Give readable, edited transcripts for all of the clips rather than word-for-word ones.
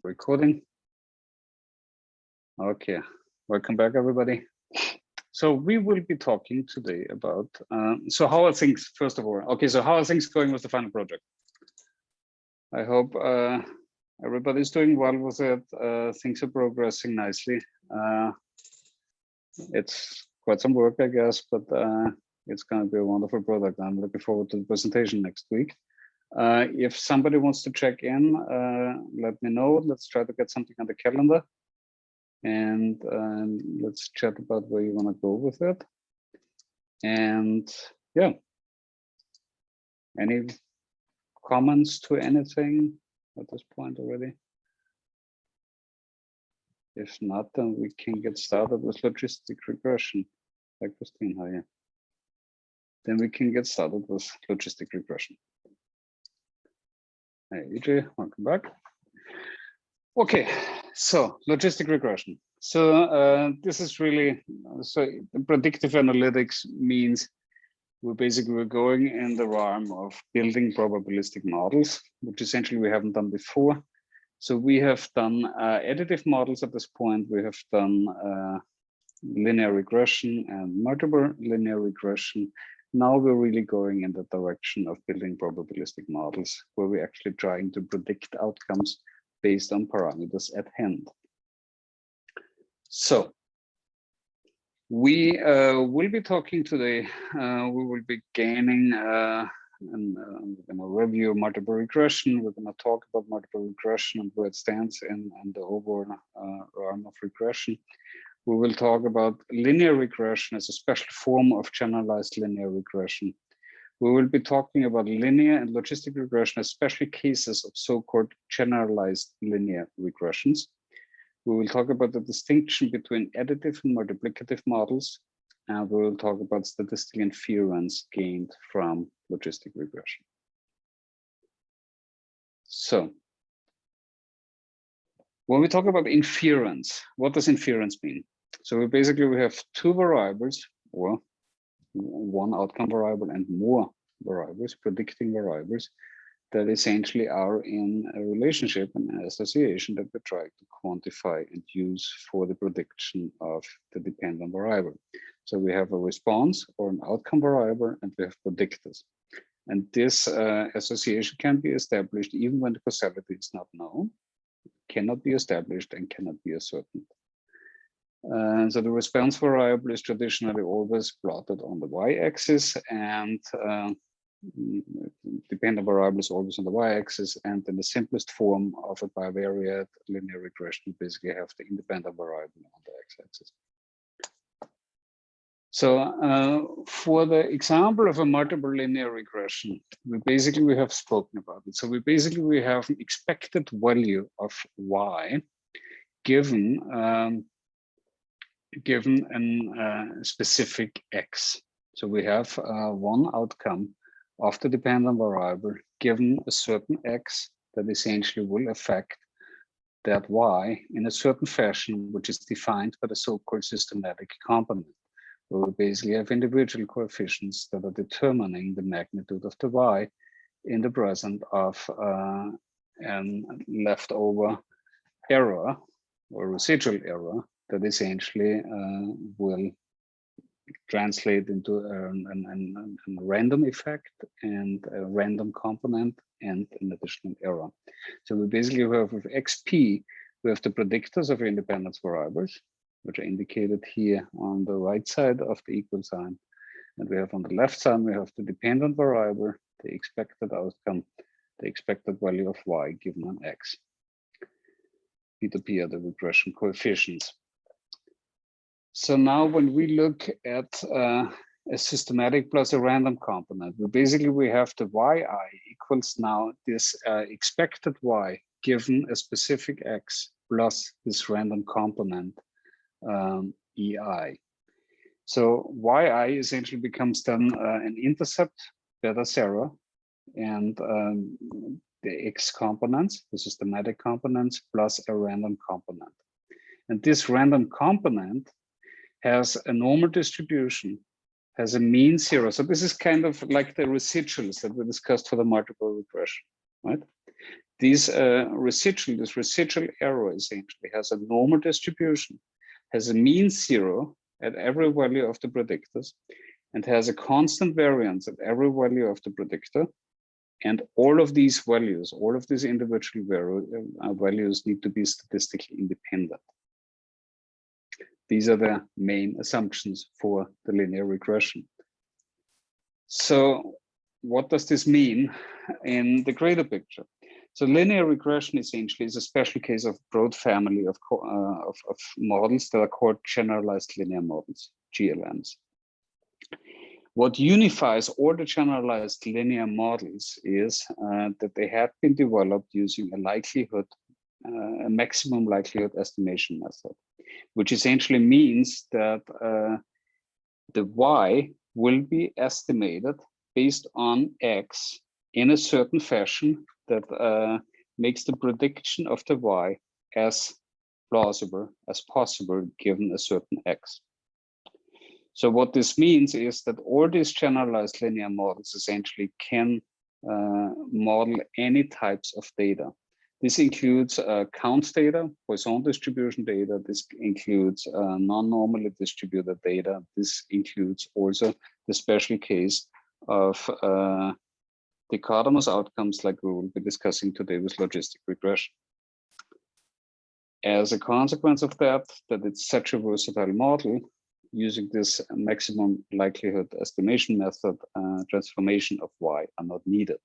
Recording. Okay, welcome back, everybody. So we will be talking today about, so how are things, first of all, okay, so how are things going with the final project? I hope everybody's doing well with it. Things are progressing nicely. It's quite some work, I guess, but it's going to be a wonderful product. I'm looking forward to the presentation next week. If somebody wants to check in, let me know. Let's try to get something on the calendar. And let's chat about where you want to go with it. And yeah, any comments to anything at this point already? If not, then we can get started with logistic regression. Hi, Christine, how are you? Then we can get started with logistic regression. Hey, EJ, welcome back. Okay, so logistic regression. So this is really, so predictive analytics means we're going in the realm of building probabilistic models, which essentially we haven't done before. So we have done additive models at this point. We have done linear regression and multiple linear regression. Now we're really going in the direction of building probabilistic models, where we're actually trying to predict outcomes based on parameters at hand. So we will be talking today, we will be gaining and we're going to review multiple regression. We're going to talk about multiple regression and where it stands in the overall realm of regression. We will talk about linear regression as a special form of generalized linear regression. We will be talking about linear and logistic regression, especially cases of so-called generalized linear regressions. We will talk about the distinction between additive and multiplicative models, and we will talk about statistical inference gained from logistic regression. So, when we talk about inference, what does inference mean? So we have two variables, or one outcome variable and more variables, predicting variables, that essentially are in a relationship and an association that we try to quantify and use for the prediction of the dependent variable. So we have a response or an outcome variable, and we have predictors. And this association can be established even when the causality is not known, cannot be established, and cannot be ascertained. So the response variable is traditionally always plotted on the y-axis, and dependent variable is always on the y-axis, and in the simplest form of a bivariate linear regression, you basically have the independent variable on the x-axis. So for the example of a multiple linear regression, we have spoken about it. So we have an expected value of y given a specific x. So we have one outcome of the dependent variable given a certain x that essentially will affect that y in a certain fashion, which is defined by the so-called systematic component, where we basically have individual coefficients that are determining the magnitude of the y in the presence of an leftover error or residual error that essentially will translate into a random effect and a random component and an additional error. So we basically have with XP, we have the predictors of independence variables, which are indicated here on the right side of the equal sign. And we have on the left side, we have the dependent variable, the expected outcome, the expected value of y given an x. P2P are the regression coefficients. So now when we look at a systematic plus a random component, we have the yi equals now this expected y given a specific x plus this random component ei. So yi essentially becomes then an intercept beta 0 and the x components, the systematic components, plus a random component. And this random component has a normal distribution, has a mean 0. So this is kind of like the residuals that we discussed for the multiple regression, right? This residual error essentially has a normal distribution, has a mean zero at every value of the predictors, and has a constant variance at every value of the predictor. And all of these values, all of these individual values need to be statistically independent. These are the main assumptions for the linear regression. So what does this mean in the greater picture? So linear regression essentially is a special case of broad family of models that are called generalized linear models, GLMs. What unifies all the generalized linear models is that they have been developed using a maximum likelihood estimation method, which essentially means that the Y will be estimated based on X in a certain fashion that makes the prediction of the Y as plausible as possible given a certain X. So what this means is that all these generalized linear models essentially can model any types of data. This includes count data, Poisson distribution data. This includes non-normally distributed data. This includes also the special case of dichotomous outcomes like we will be discussing today with logistic regression. As a consequence of that it's such a versatile model, using this maximum likelihood estimation method, transformation of Y are not needed.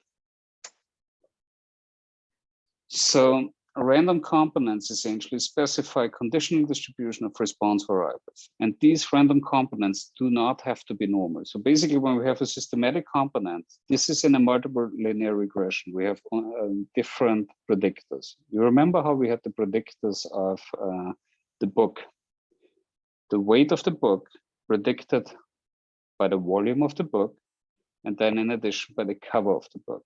So random components essentially specify conditional distribution of response variables. And these random components do not have to be normal. So basically when we have a systematic component, this is in a multiple linear regression. We have different predictors. You remember how we had the predictors of the book? The weight of the book predicted by the volume of the book, and then in addition by the cover of the book.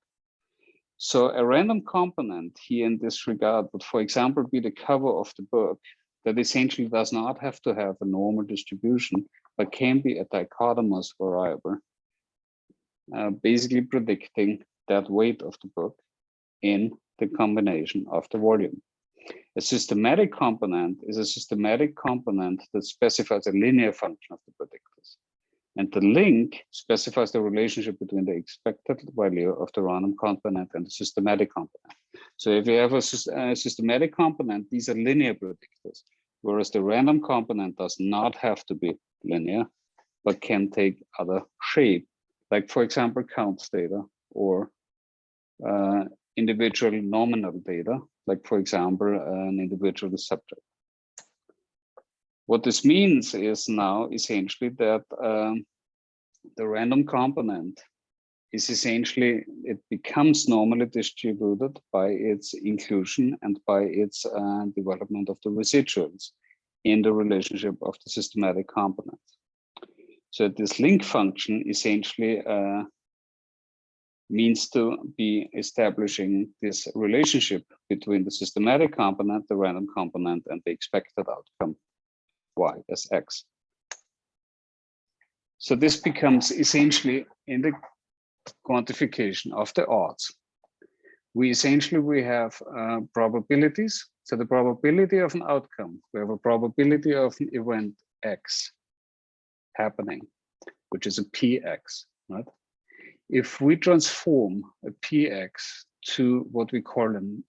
So a random component here in this regard would, for example, be the cover of the book that essentially does not have to have a normal distribution, but can be a dichotomous variable, basically predicting that weight of the book in the combination of the volume. A systematic component is a systematic component that specifies a linear function of the predictors. And the link specifies the relationship between the expected value of the random component and the systematic component. So if you have a systematic component, these are linear predictors, whereas the random component does not have to be linear, but can take other shape, like for example, counts data or individual nominal data, like for example, an individual subject. What this means is now essentially that the random component is essentially, it becomes normally distributed by its inclusion and by its development of the residuals in the relationship of the systematic component. So this link function essentially means to be establishing this relationship between the systematic component, the random component, and the expected outcome Y as X. So this becomes essentially in the quantification of the odds. We have probabilities. So the probability of an outcome, we have a probability of an event X happening, which is a PX, right? If we transform a PX to what we call an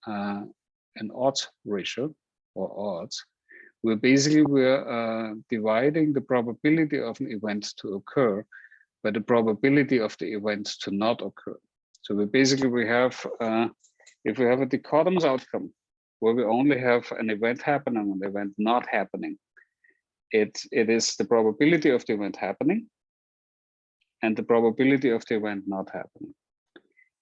odds ratio or odds, we're dividing the probability of an event to occur by the probability of the event to not occur. So we have, if we have a dichotomous outcome where we only have an event happening and an event not happening, it is the probability of the event happening and the probability of the event not happening.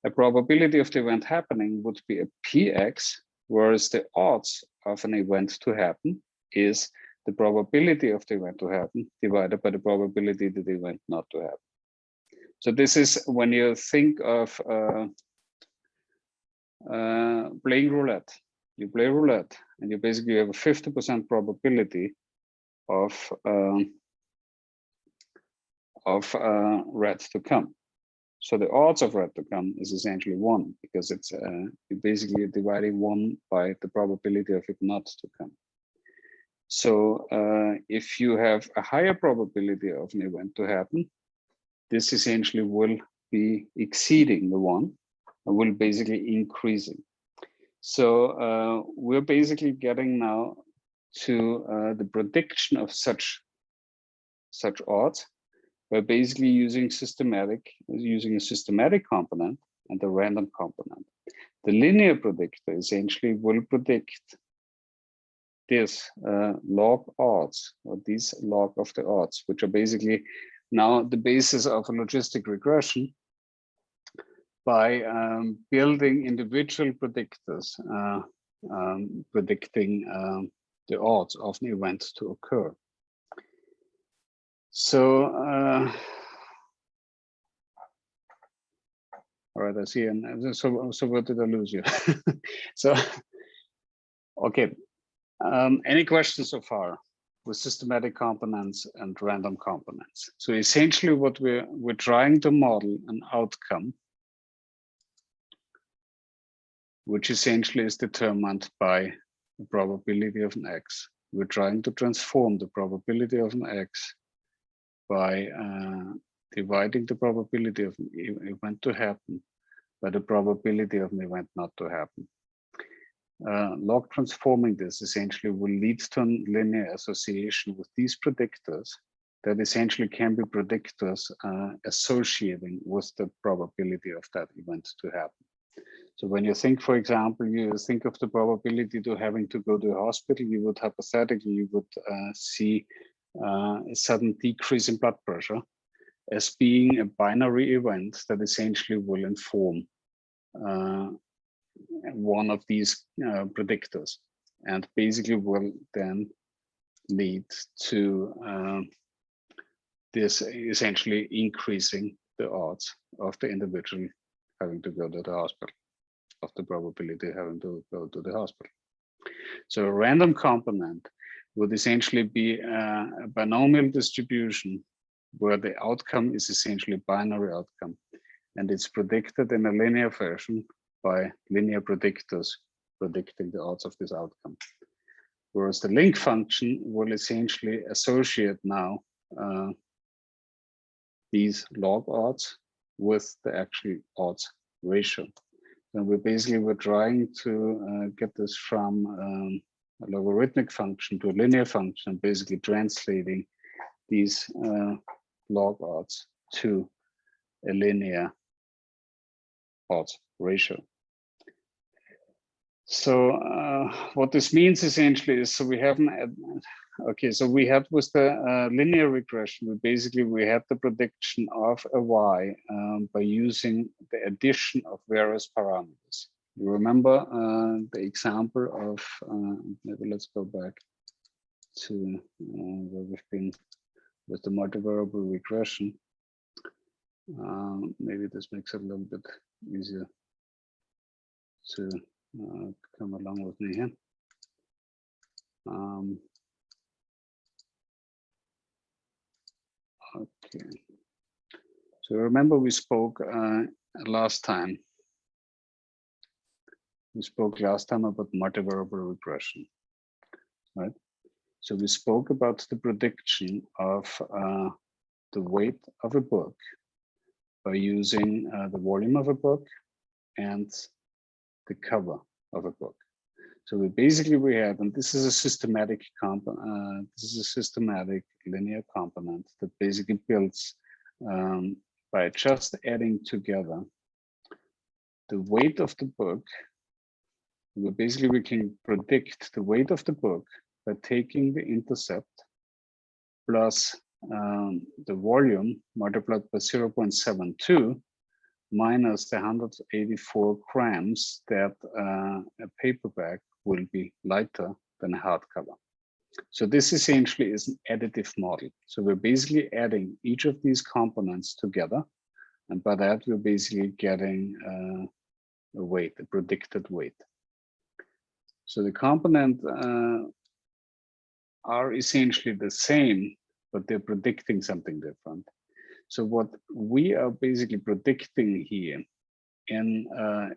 A probability of the event happening would be a PX, whereas the odds of an event to happen is the probability of the event to happen divided by the probability that the event not to happen. So this is when you think of playing roulette. You play roulette and you basically have a 50% probability of red to come. So the odds of red to come is essentially 1, because it's basically dividing 1 by the probability of it not to come. So if you have a higher probability of an event to happen, this essentially will be exceeding the 1, and will basically increasing. So we're basically getting now to the prediction of such odds by basically using a systematic component and a random component. The linear predictor essentially will predict this log odds, or these log of the odds, which are basically now the basis of a logistic regression, by building individual predictors predicting the odds of an event to occur. So, all right, I see. And so where did I lose you? So, okay. Any questions so far with systematic components and random components? So essentially, what we're trying to model an outcome, which essentially is determined by the probability of an X. We're trying to transform the probability of an X by dividing the probability of an event to happen by the probability of an event not to happen. Log transforming this essentially will lead to a linear association with these predictors that essentially can be predictors associating with the probability of that event to happen. So when you think, for example, you think of the probability to having to go to a hospital, you would hypothetically, you would see a sudden decrease in blood pressure as being a binary event that essentially will inform one of these predictors, and basically will then lead to this essentially increasing the odds of the individual having to go to the hospital, of the probability having to go to the hospital. So a random component would essentially be a binomial distribution where the outcome is essentially a binary outcome, and it's predicted in a linear fashion by linear predictors predicting the odds of this outcome. Whereas the link function will essentially associate now these log odds with the actual odds ratio. And we're trying to get this from a logarithmic function to a linear function, basically translating these log odds to a linear odds ratio. So what this means essentially is, so we have okay, so we had with the linear regression, we had the prediction of a y by using the addition of various parameters. You remember the example of, maybe let's go back to where we've been with the multivariable regression. Maybe this makes it a little bit easier to come along with me here. Okay, so remember we spoke last time. We spoke last time about multivariable regression, right? So we spoke about the prediction of the weight of a book by using the volume of a book and the cover of a book. So we had, and this is a systematic component, this is a systematic linear component that basically builds by just adding together the weight of the book. We can predict the weight of the book by taking the intercept plus the volume multiplied by 0.72 minus the 184 grams that a paperback will be lighter than a hardcover. So this essentially is an additive model. So we're basically adding each of these components together, and by that we're basically getting a weight, a predicted weight. So the components are essentially the same, but they're predicting something different. So what we are basically predicting here in a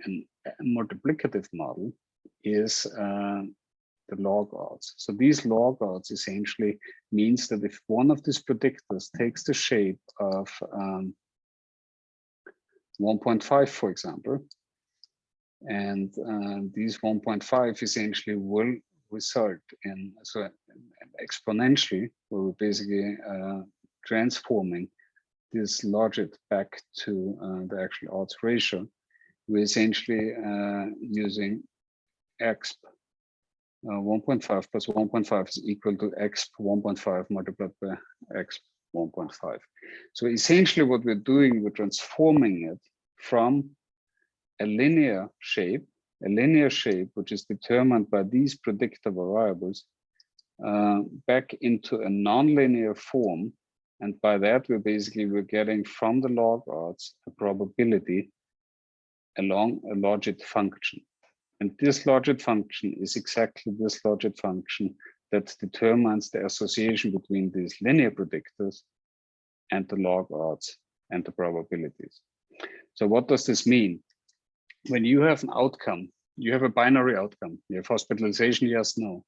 multiplicative model is the log odds. So these log odds essentially means that if one of these predictors takes the shape of 1.5, for example, and these 1.5 essentially will result in exponentially, where we're basically transforming this logit back to the actual odds ratio. We're essentially using exp 1.5 plus 1.5 is equal to exp 1.5 multiplied by exp 1.5. So essentially what we're doing, we're transforming it from a linear shape which is determined by these predictor variables back into a nonlinear form. And by that, we're getting from the log odds a probability along a logit function. And this logit function is exactly this logit function that determines the association between these linear predictors and the log odds and the probabilities. So what does this mean? When you have an outcome, you have a binary outcome, you have hospitalization, yes, no.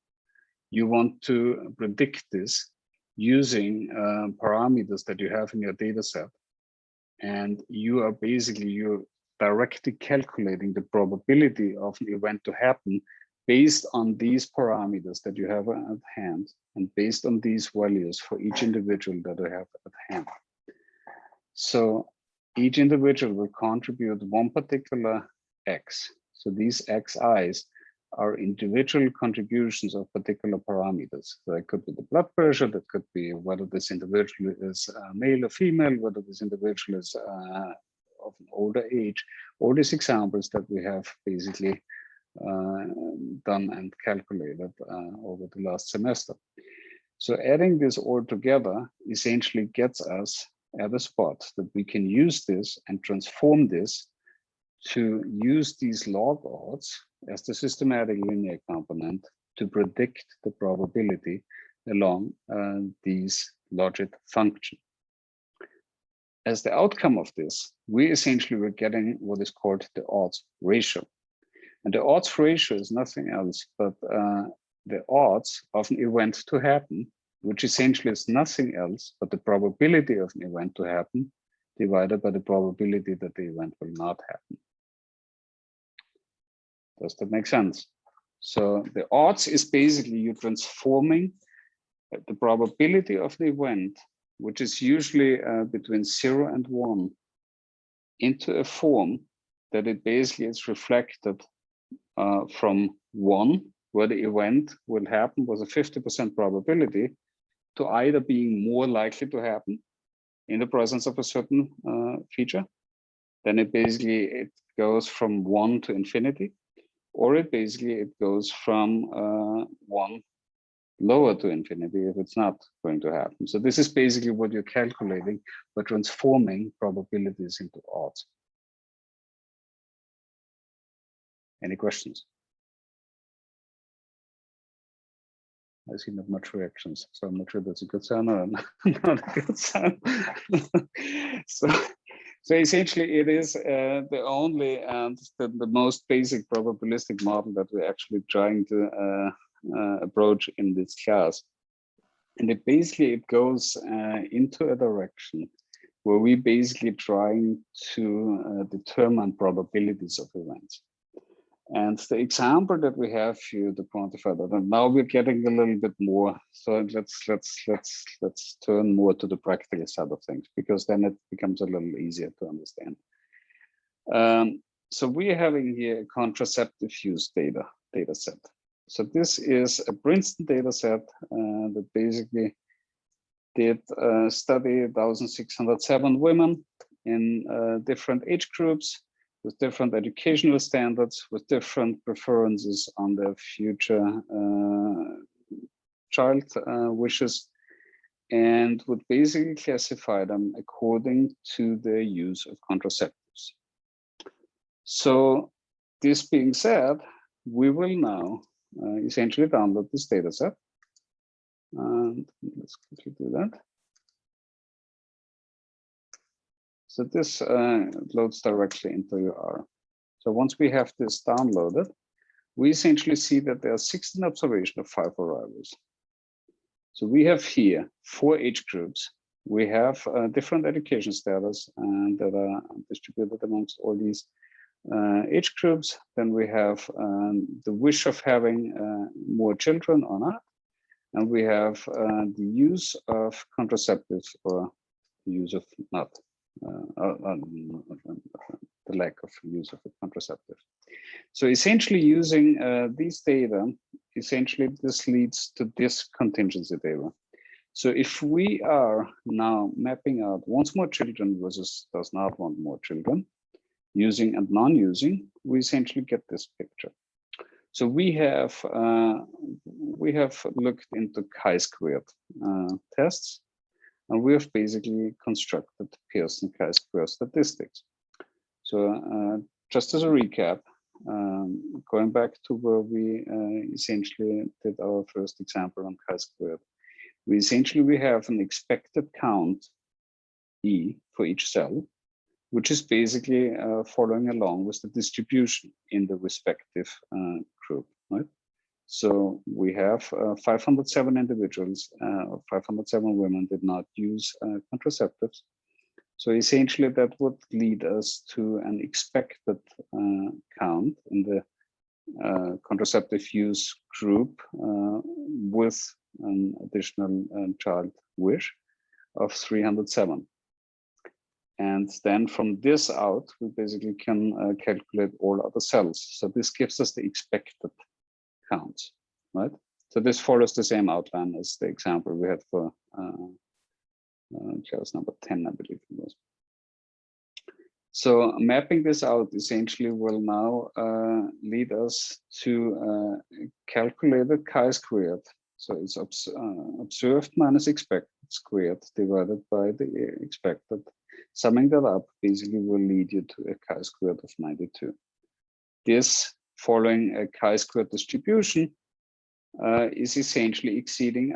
You want to predict this using parameters that you have in your data set. And you're directly calculating the probability of an event to happen based on these parameters that you have at hand and based on these values for each individual that you have at hand. So each individual will contribute one particular X. So these XIs are individual contributions of particular parameters. So that could be the blood pressure, that could be whether this individual is male or female, whether this individual is of an older age. All these examples that we have basically done and calculated over the last semester. So adding this all together essentially gets us at a spot that we can use this and transform this to use these log odds as the systematic linear component to predict the probability along these logit function. As the outcome of this, we essentially were getting what is called the odds ratio. And the odds ratio is nothing else but the odds of an event to happen, which essentially is nothing else but the probability of an event to happen divided by the probability that the event will not happen. Does that make sense? So the odds is basically you transforming the probability of the event, which is usually between 0 and 1, into a form that it basically is reflected from 1, where the event will happen with a 50% probability, to either being more likely to happen in the presence of a certain feature. Then it goes from 1 to infinity, or it goes from 1 lower to infinity if it's not going to happen. So this is basically what you're calculating by transforming probabilities into odds. Any questions? I see not much reactions, so I'm not sure that's a good sign or not a good sign. So essentially, it is the only and the most basic probabilistic model that we're actually trying to approach in this class. And it goes into a direction where we basically trying to determine probabilities of events. And the example that we have here to quantify that, and now we're getting a little bit more. So let's turn more to the practical side of things, because then it becomes a little easier to understand. So we're having here a contraceptive use data set. So this is a Princeton data set that basically did study 1,607 women in different age groups, with different educational standards, with different preferences on their future child wishes, and would basically classify them according to their use of contraceptives. So this being said, we will now essentially download this data set. And let's quickly do that. So this loads directly into your R. So once we have this downloaded, we essentially see that there are 16 observations of 5 arrivals. So we have here 4 age groups. We have different education status that are distributed amongst all these age groups. Then we have the wish of having more children or not. And we have the use of contraceptives or the use of not, the lack of use of a contraceptive. So essentially using these data, essentially this leads to this contingency table. So if we are now mapping out wants more children versus does not want more children, using and non-using, we essentially get this picture. So we have looked into chi-squared tests, and we have basically constructed Pearson chi-square statistics. So just as a recap, going back to where we essentially did our first example on chi-squared, we have an expected count E for each cell, which is basically following along with the distribution in the respective group, right? So we have 507 individuals, 507 women did not use contraceptives. So essentially that would lead us to an expected count in the contraceptive use group with an additional child wish of 307. And then from this out, we basically can calculate all other cells. So this gives us the expected counts, right? So this follows the same outline as the example we had for class number 10, I believe it was. So mapping this out essentially will now lead us to calculated chi-squared. So it's observed minus expected squared divided by the expected. Summing that up basically will lead you to a chi-squared of 92. This, following a chi-squared distribution, is essentially exceeding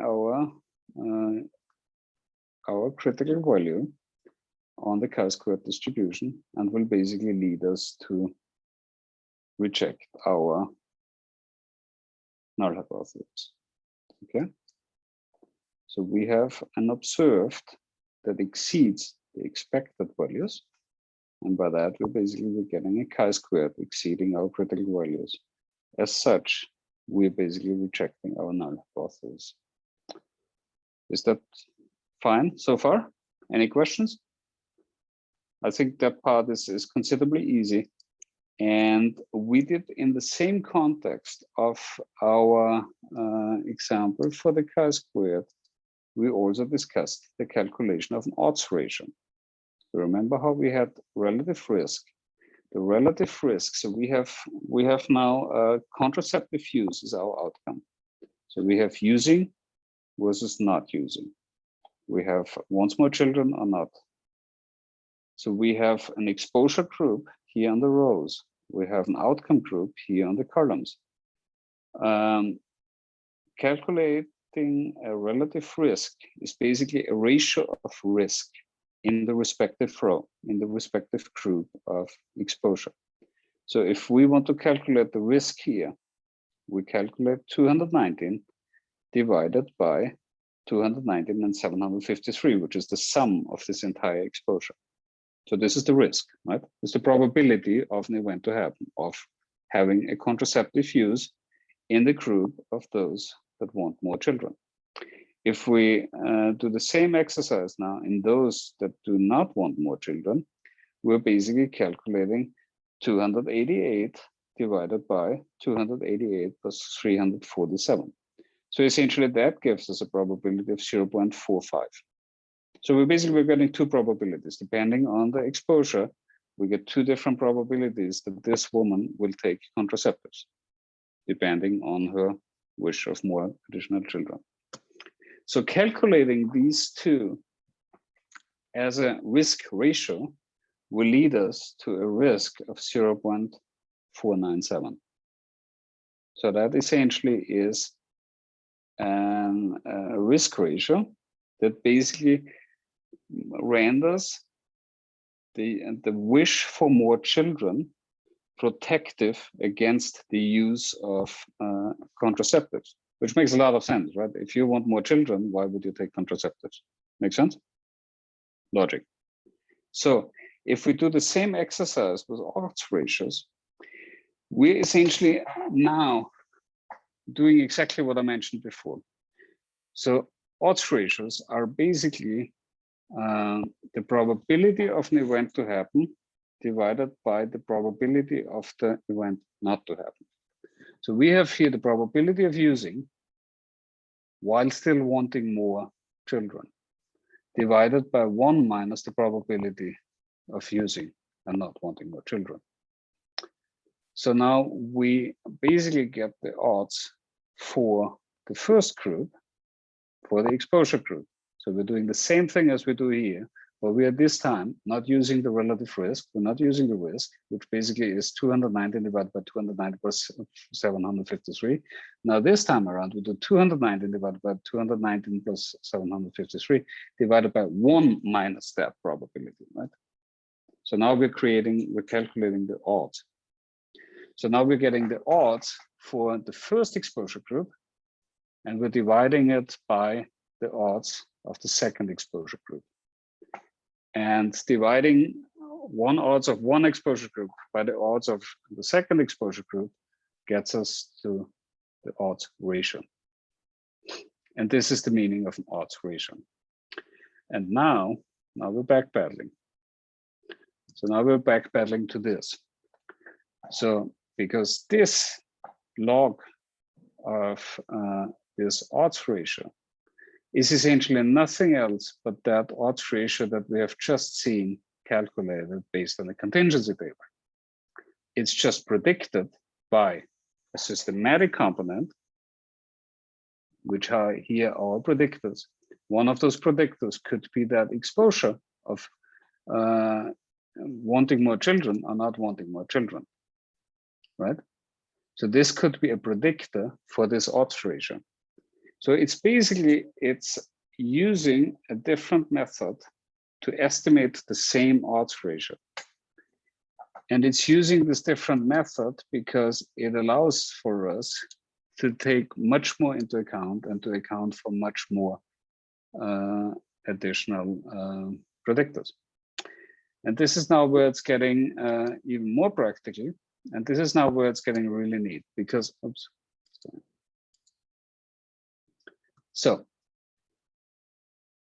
our critical value on the chi-squared distribution and will basically lead us to reject our null hypothesis. Okay, so we have an observed that exceeds the expected values, and by that we're getting a chi-squared exceeding our critical values. As such, we're basically rejecting our null hypothesis. Is that fine so far? Any questions? I think that part is considerably easy. And we did in the same context of our example for the chi-squared, we also discussed the calculation of an odds ratio. So remember how we had relative risk. The relative risk, so we have now contraceptive use is our outcome. So we have using versus not using. We have wants more children or not. So we have an exposure group here on the rows. We have an outcome group here on the columns. Calculating a relative risk is basically a ratio of risk in the respective row, in the respective group of exposure. So if we want to calculate the risk here, we calculate 219 divided by 219 and 753, which is the sum of this entire exposure. So this is the risk, right? It's the probability of an event to happen, of having a contraceptive use in the group of those that want more children. If we do the same exercise now in those that do not want more children, we're basically calculating 288 divided by 288 plus 347. So essentially that gives us a probability of 0.45. So we're getting two probabilities. Depending on the exposure, we get two different probabilities that this woman will take contraceptives, depending on her wish of more additional children. So calculating these two as a risk ratio will lead us to a risk of 0.497. So that essentially is a risk ratio that basically renders the wish for more children protective against the use of contraceptives, which makes a lot of sense, right? If you want more children, why would you take contraceptives? Make sense? Logic. So if we do the same exercise with odds ratios, we're essentially now doing exactly what I mentioned before. So odds ratios are basically the probability of an event to happen divided by the probability of the event not to happen. So we have here the probability of using while still wanting more children, divided by 1 minus the probability of using and not wanting more children. So now we basically get the odds for the first group, for the exposure group. So we're doing the same thing as we do here, but we are this time not using the relative risk. We're not using the risk, which basically is 219 divided by 290 plus 753. Now this time around, we do 219 divided by 219 plus 753 divided by 1 minus that probability, right? So now we're calculating the odds. So now we're getting the odds for the first exposure group, and we're dividing it by the odds of the second exposure group. And dividing odds of one exposure group by the odds of the second exposure group gets us to the odds ratio. And this is the meaning of an odds ratio. And now we're backpedaling. So now we're backpedaling to this. So because this log of this odds ratio is essentially nothing else but that odds ratio that we have just seen calculated based on the contingency table. It's just predicted by a systematic component, which are here our predictors. One of those predictors could be that exposure of wanting more children or not wanting more children, right? So this could be a predictor for this odds ratio. So it's using a different method to estimate the same odds ratio. And it's using this different method because it allows for us to take much more into account and to account for much more additional predictors. And this is now where it's getting even more practical. And this is now where it's getting really neat because, oops. So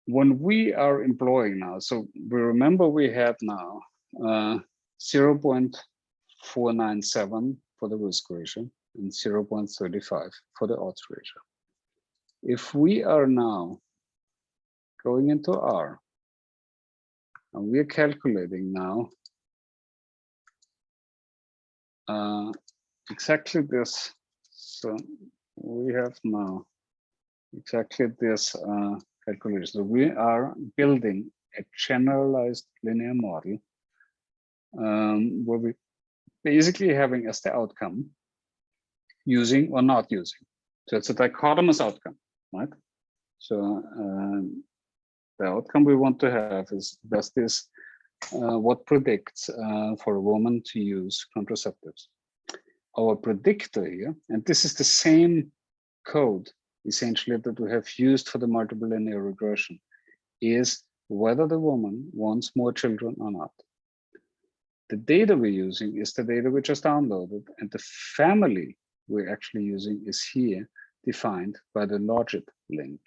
when we are employing now, so we remember we had now 0.497 for the risk ratio and 0.35 for the odds ratio. If we are now going into R and we're calculating now exactly this, so we have now exactly this calculation. So we are building a generalized linear model where we basically having as the outcome using or not using. So it's a dichotomous outcome, right? So the outcome we want to have is, does this what predicts for a woman to use contraceptives? Our predictor here, and this is the same code essentially that we have used for the multiple linear regression, is whether the woman wants more children or not. The data we're using is the data we just downloaded, and the family we're actually using is here defined by the logit link,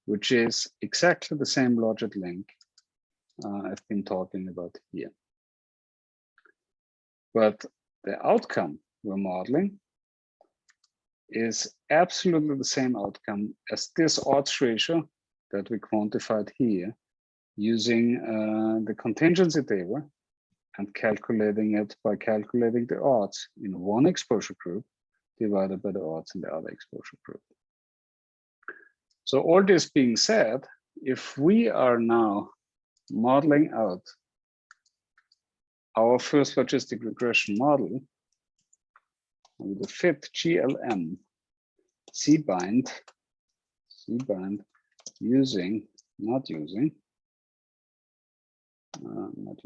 which is exactly the same logit link I've been talking about here. But the outcome we're modeling is absolutely the same outcome as this odds ratio that we quantified here using the contingency table and calculating it by calculating the odds in one exposure group divided by the odds in the other exposure group. So all this being said, if we are now modeling out our first logistic regression model with the fit GLM C-bind using, not using, not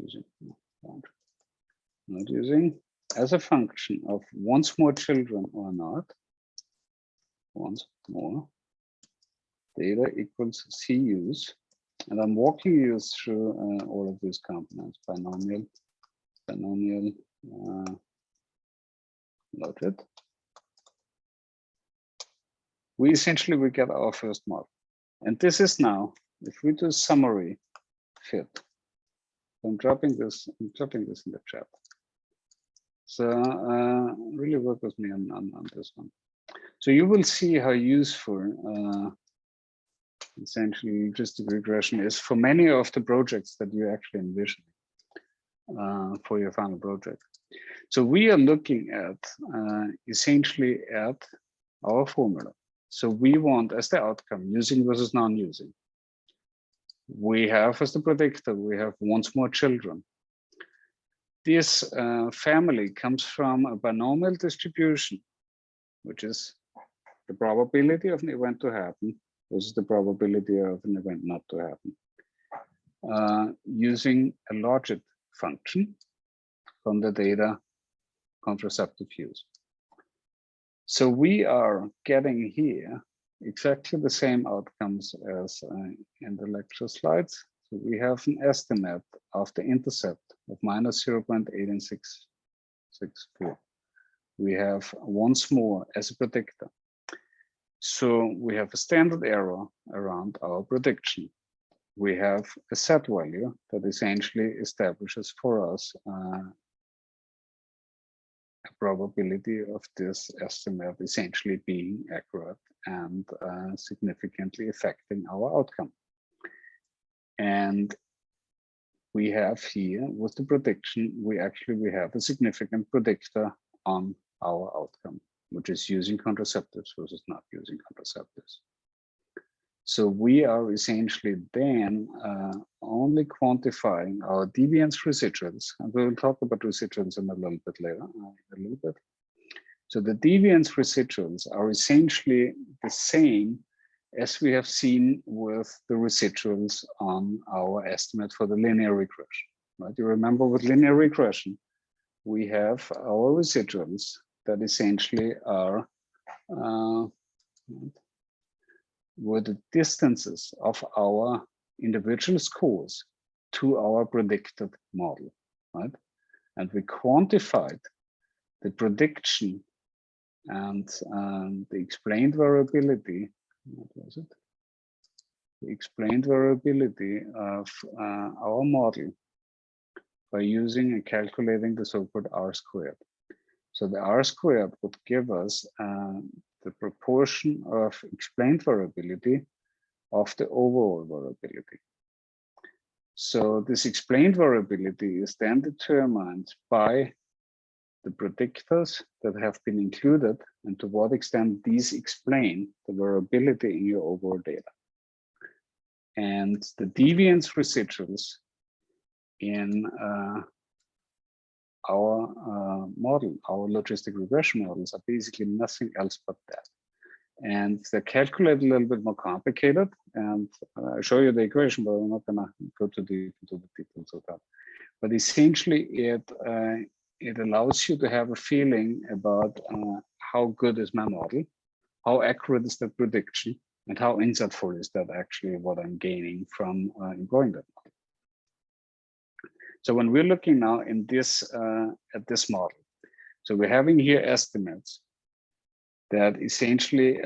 using as a function of once more children or not, once more data equals CUs, and I'm walking you through all of these components: binomial, loaded. We get our first model, and this is now, if we do summary fit, I'm dropping this in the chat. So really work with me on this one. So you will see how useful essentially logistic regression is for many of the projects that you actually envision for your final project. So we are looking at essentially at our formula. So we want as the outcome using versus non-using. We have as the predictor, we have once more children. This family comes from a binomial distribution, which is the probability of an event to happen versus the probability of an event not to happen, using a logit function from the data contraceptive use. So we are getting here exactly the same outcomes as in the lecture slides. So we have an estimate of the intercept of minus 0.86664. We have once more as a predictor. So we have a standard error around our prediction. We have a set value that essentially establishes for us a probability of this estimate essentially being accurate and significantly affecting our outcome. And we have here with the prediction, we have a significant predictor on our outcome, which is using contraceptives versus not using contraceptives. So we are essentially then only quantifying our deviance residuals, and we will talk about residuals in a little bit later, So the deviance residuals are essentially the same as we have seen with the residuals on our estimate for the linear regression, right? You remember with linear regression, we have our residuals that essentially are were the distances of our individual scores to our predicted model, right? And we quantified the prediction and the explained variability. What was it? The explained variability of our model by using and calculating the so-called R-squared. So the R-squared would give us the proportion of explained variability of the overall variability. So this explained variability is then determined by the predictors that have been included and to what extent these explain the variability in your overall data. And the deviance residuals in our model, our logistic regression models, are basically nothing else but that. And they're calculated a little bit more complicated, and I'll show you the equation, but I'm not gonna go too deep into the details of that. But essentially, it allows you to have a feeling about how good is my model, how accurate is the prediction, and how insightful is that actually what I'm gaining from employing that model. So when we're looking now in this at this model, so we're having here estimates that essentially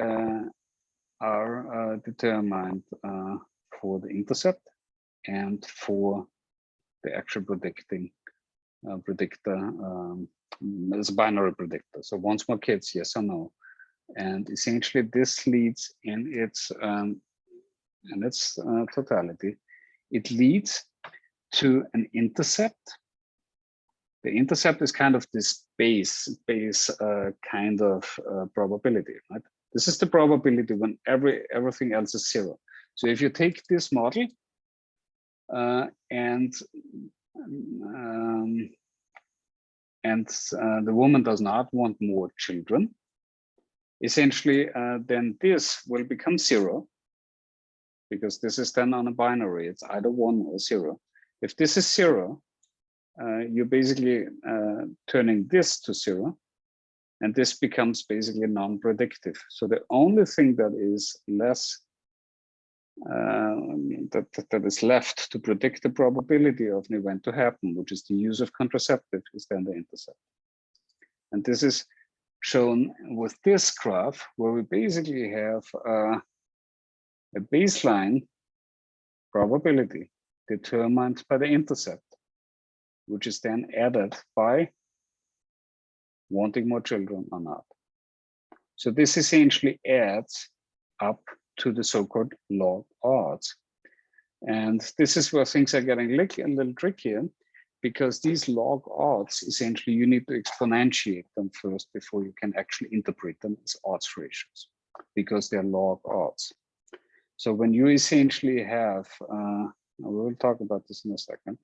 are determined for the intercept and for the actual predictor as a binary predictor. So once more kids, yes or no. And essentially this leads in its totality, it leads to an intercept. The intercept is kind of this base kind of probability, right? This is the probability when everything else is zero. So if you take this model and the woman does not want more children, essentially then this will become zero, because this is then on a binary, it's either 1 or 0. If this is 0, you're basically turning this to 0, and this becomes basically non-predictive. So the only thing that is less that is left to predict the probability of an event to happen, which is the use of contraceptive, is then the intercept. And this is shown with this graph, where we basically have a baseline probability determined by the intercept, which is then added by wanting more children or not. So this essentially adds up to the so-called log odds. And this is where things are getting a little trickier, because these log odds, essentially, you need to exponentiate them first before you can actually interpret them as odds ratios, because they're log odds. So when you essentially have, we'll talk about this in a second,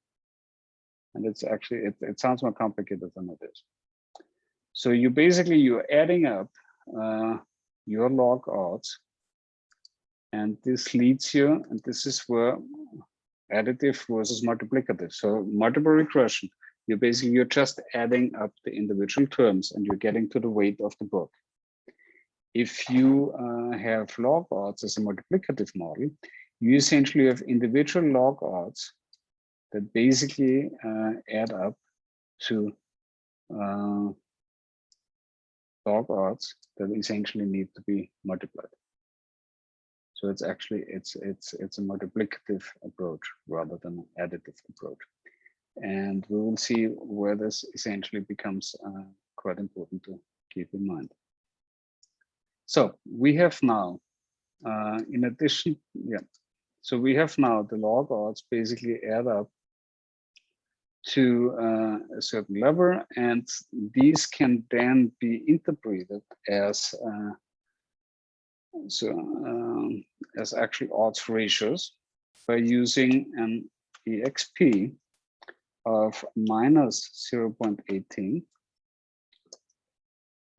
and it's actually, it sounds more complicated than it is. So you basically, you're adding up your log odds, and this leads you, and this is where additive versus multiplicative. So multiple regression, you're just adding up the individual terms and you're getting to the weight of the book. If you have log odds as a multiplicative model, you essentially have individual log odds that basically add up to log odds that essentially need to be multiplied. So it's actually, it's a multiplicative approach rather than an additive approach. And we will see where this essentially becomes quite important to keep in mind. So we have now, in addition, so we have now the log odds basically add up to a certain level, and these can then be interpreted as as actual odds ratios by using an EXP of minus 0.18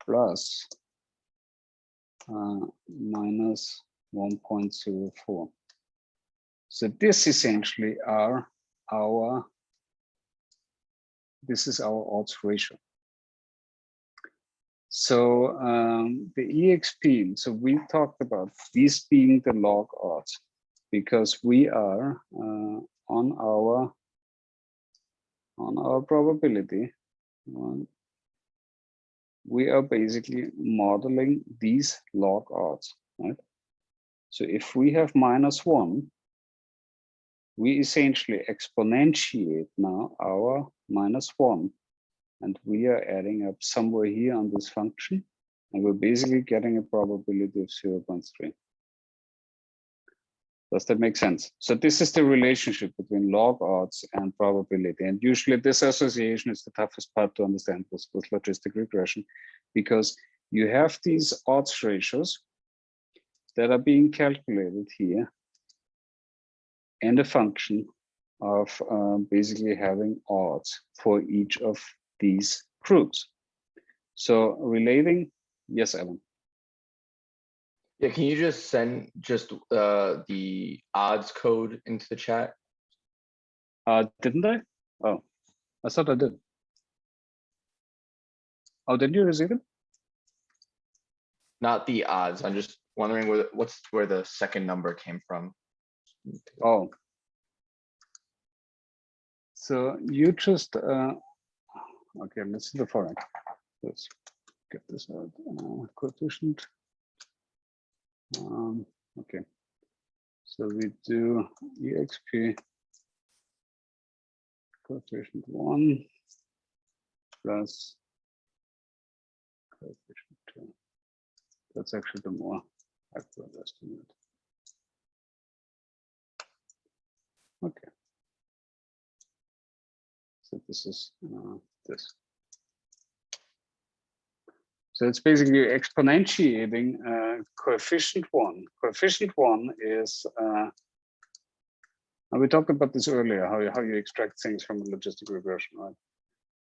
plus minus 1.04. So this essentially are our, this is our odds ratio. So the EXP, so we talked about these being the log odds, because we are on our probability, we are basically modeling these log odds, right? So if we have -1, we essentially exponentiate now our -1. And we are adding up somewhere here on this function, and we're basically getting a probability of 0.3. Does that make sense? So this is the relationship between log odds and probability. And usually this association is the toughest part to understand with logistic regression, because you have these odds ratios that are being calculated here and a function of basically having odds for each of these groups. So relating, yes, Alan. Yeah, can you just send just the odds code into the chat? Didn't I? Oh, I thought I did. Oh, did you receive it? Not the odds. I'm just wondering where the second number came from. Oh. So you just okay, let's see the following. Let's get this out. Coefficient. Okay. So we do EXP coefficient 1 plus coefficient 2. That's actually the more accurate estimate. Okay. So this is this. So it's basically exponentiating coefficient 1. Coefficient 1 is, and we talked about this earlier, how you extract things from a logistic regression, right?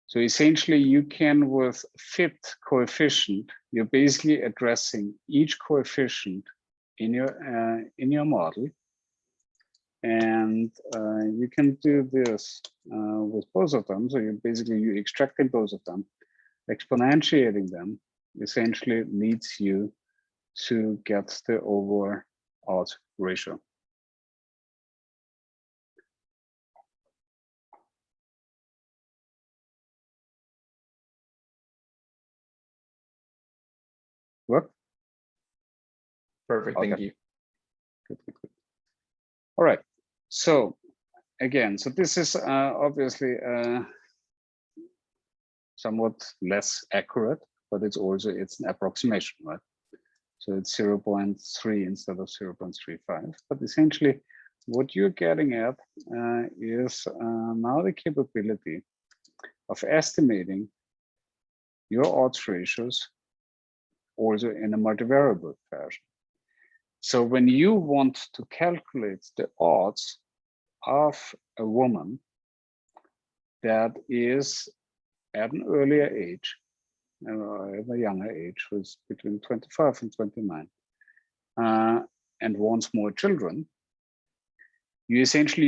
So essentially you can, with fit coefficient, you're basically addressing each coefficient in your model And you can do this with both of them. So you basically you extracting both of them, exponentiating them essentially leads you to get the over odds ratio. What? Perfect. Okay. Thank you. Good. All right. So again, so this is obviously somewhat less accurate, but it's an approximation, right? So it's 0.3 instead of 0.35. But essentially, what you're getting at is now the capability of estimating your odds ratios also in a multivariable fashion. So when you want to calculate the odds of a woman that is at an earlier age, at a younger age, was between 25 and 29, and wants more children, you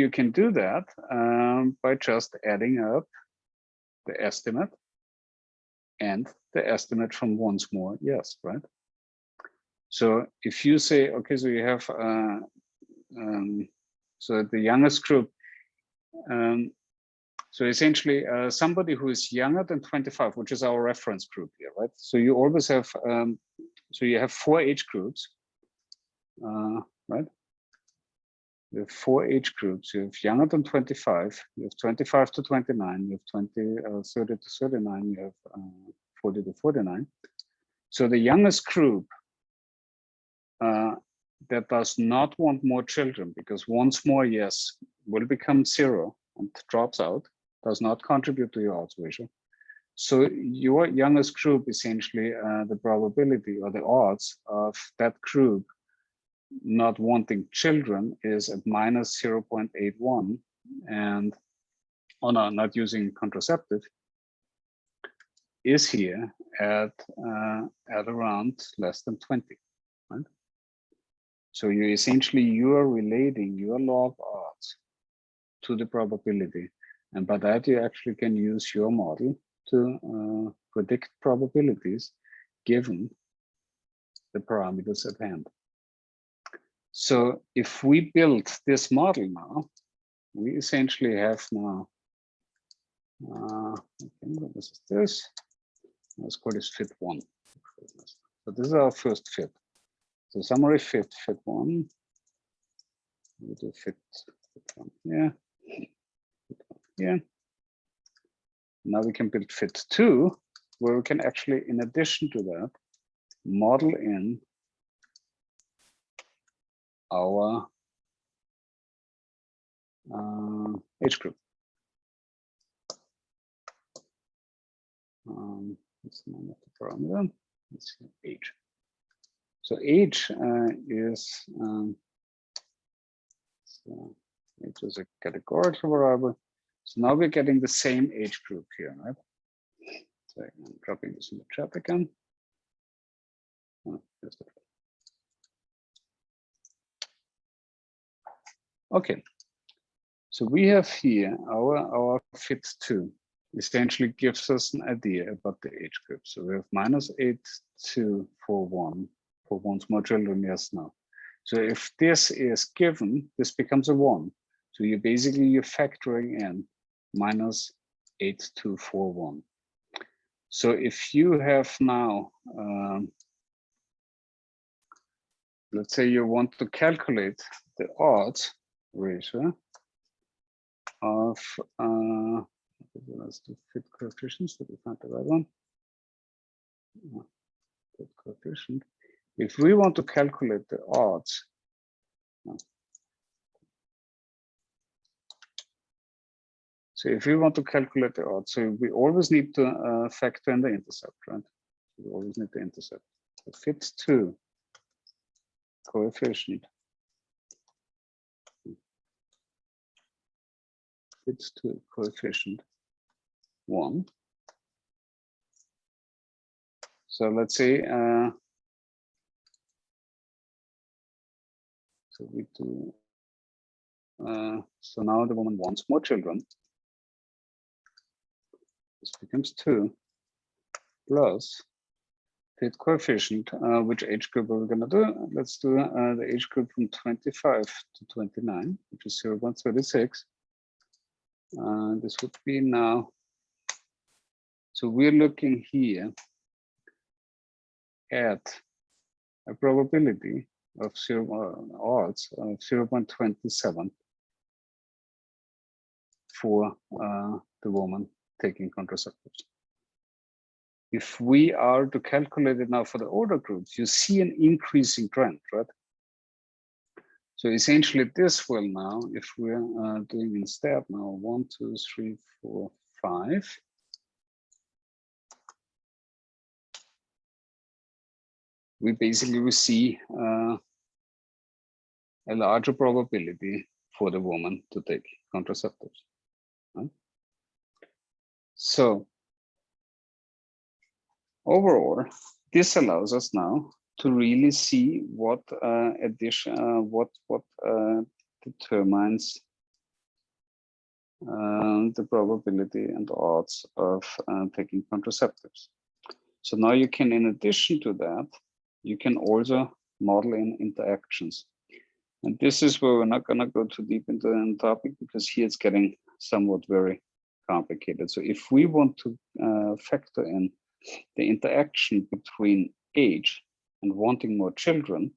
can do that by just adding up the estimate and the estimate from once more, yes, right? So if you say, okay, so you have, so the youngest group, so essentially somebody who is younger than 25, which is our reference group here, right? So you always have, so you have 4 age groups, right? You have 4 age groups. You have younger than 25, you have 25 to 29, you have 30 to 39, you have 40 to 49. So the youngest group that does not want more children, because once more, yes, will become 0 and drops out, does not contribute to your odds ratio. So your youngest group, essentially, the probability or the odds of that group not wanting children is at minus 0.81, and not using contraceptive is here at around less than 20, right? So you are relating your log odds to the probability, and by that you actually can use your model to predict probabilities given the parameters at hand. So if we build this model now, we essentially have now, okay, this is this. Let's call this fit 1. So this is our first fit. So summary fit 1. We do fit 1 here. Fit 1 here. Now we can build fit 2, where we can actually, in addition to that, model in our age group. That's the name of the parameter. Let's see, age. So age is age is a categorical variable. So now we're getting the same age group here, right? So I'm dropping this in the chat again. Oh, okay. So we have here our fit 2 essentially gives us an idea about the age group. So we have minus 8241 for once more children, yes, no. So if this is given, this becomes a 1. So you're factoring in minus 8241. So if you have now, let's say you want to calculate the odds ratio of, let's do fit coefficients, so we find the right one. Fit coefficient. If we want to calculate the odds, so if we want to calculate the odds, so we always need to factor in the intercept, right? We always need the intercept. So fit 2 coefficient. Fits to coefficient 1. So let's say, so we do So now the woman wants more children. This becomes 2 plus fit coefficient. Which age group are we going to do? Let's do the age group from 25 to 29, which is 0.36. This would be now. So we're looking here at a probability of odds of 0.27 for the woman taking contraceptives. If we are to calculate it now for the older groups, you see an increasing trend, right? So essentially this will now, if we're doing instead now 1, 2, 3, 4, 5. We basically will see a larger probability for the woman to take contraceptives. Right? So overall, this allows us now to really see what determines the probability and odds of taking contraceptives. So now you can, in addition to that, you can also model in interactions. And this is where we're not going to go too deep into the topic, because here it's getting somewhat very complicated. So if we want to factor in the interaction between age and wanting more children,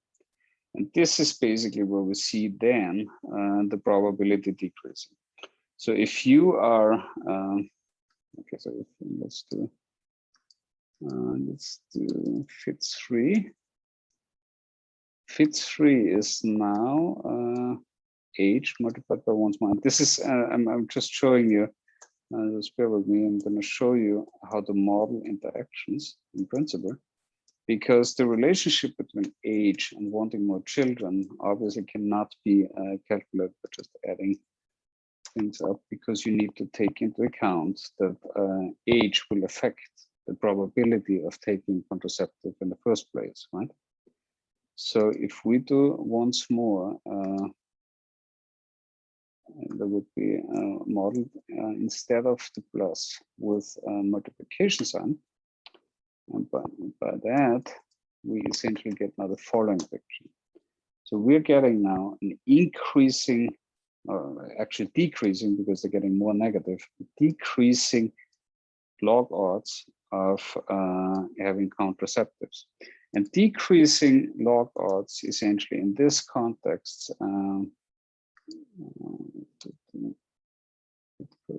and this is basically where we see then the probability decreasing. So if you are, okay, so let's do fit 3. Fit 3 is now age multiplied by 1's mind. This is, I'm just showing you, just bear with me, I'm going to show you how to model interactions in principle, because the relationship between age and wanting more children obviously cannot be calculated by just adding things up, because you need to take into account that age will affect the probability of taking contraceptive in the first place, right? So if we do once more, there would be modeled instead of the plus with multiplication sign, and by that we essentially get now the following picture. So we're getting now an increasing, or actually decreasing, because they're getting more negative, decreasing log odds of having contraceptives. And decreasing log odds essentially in this context, fit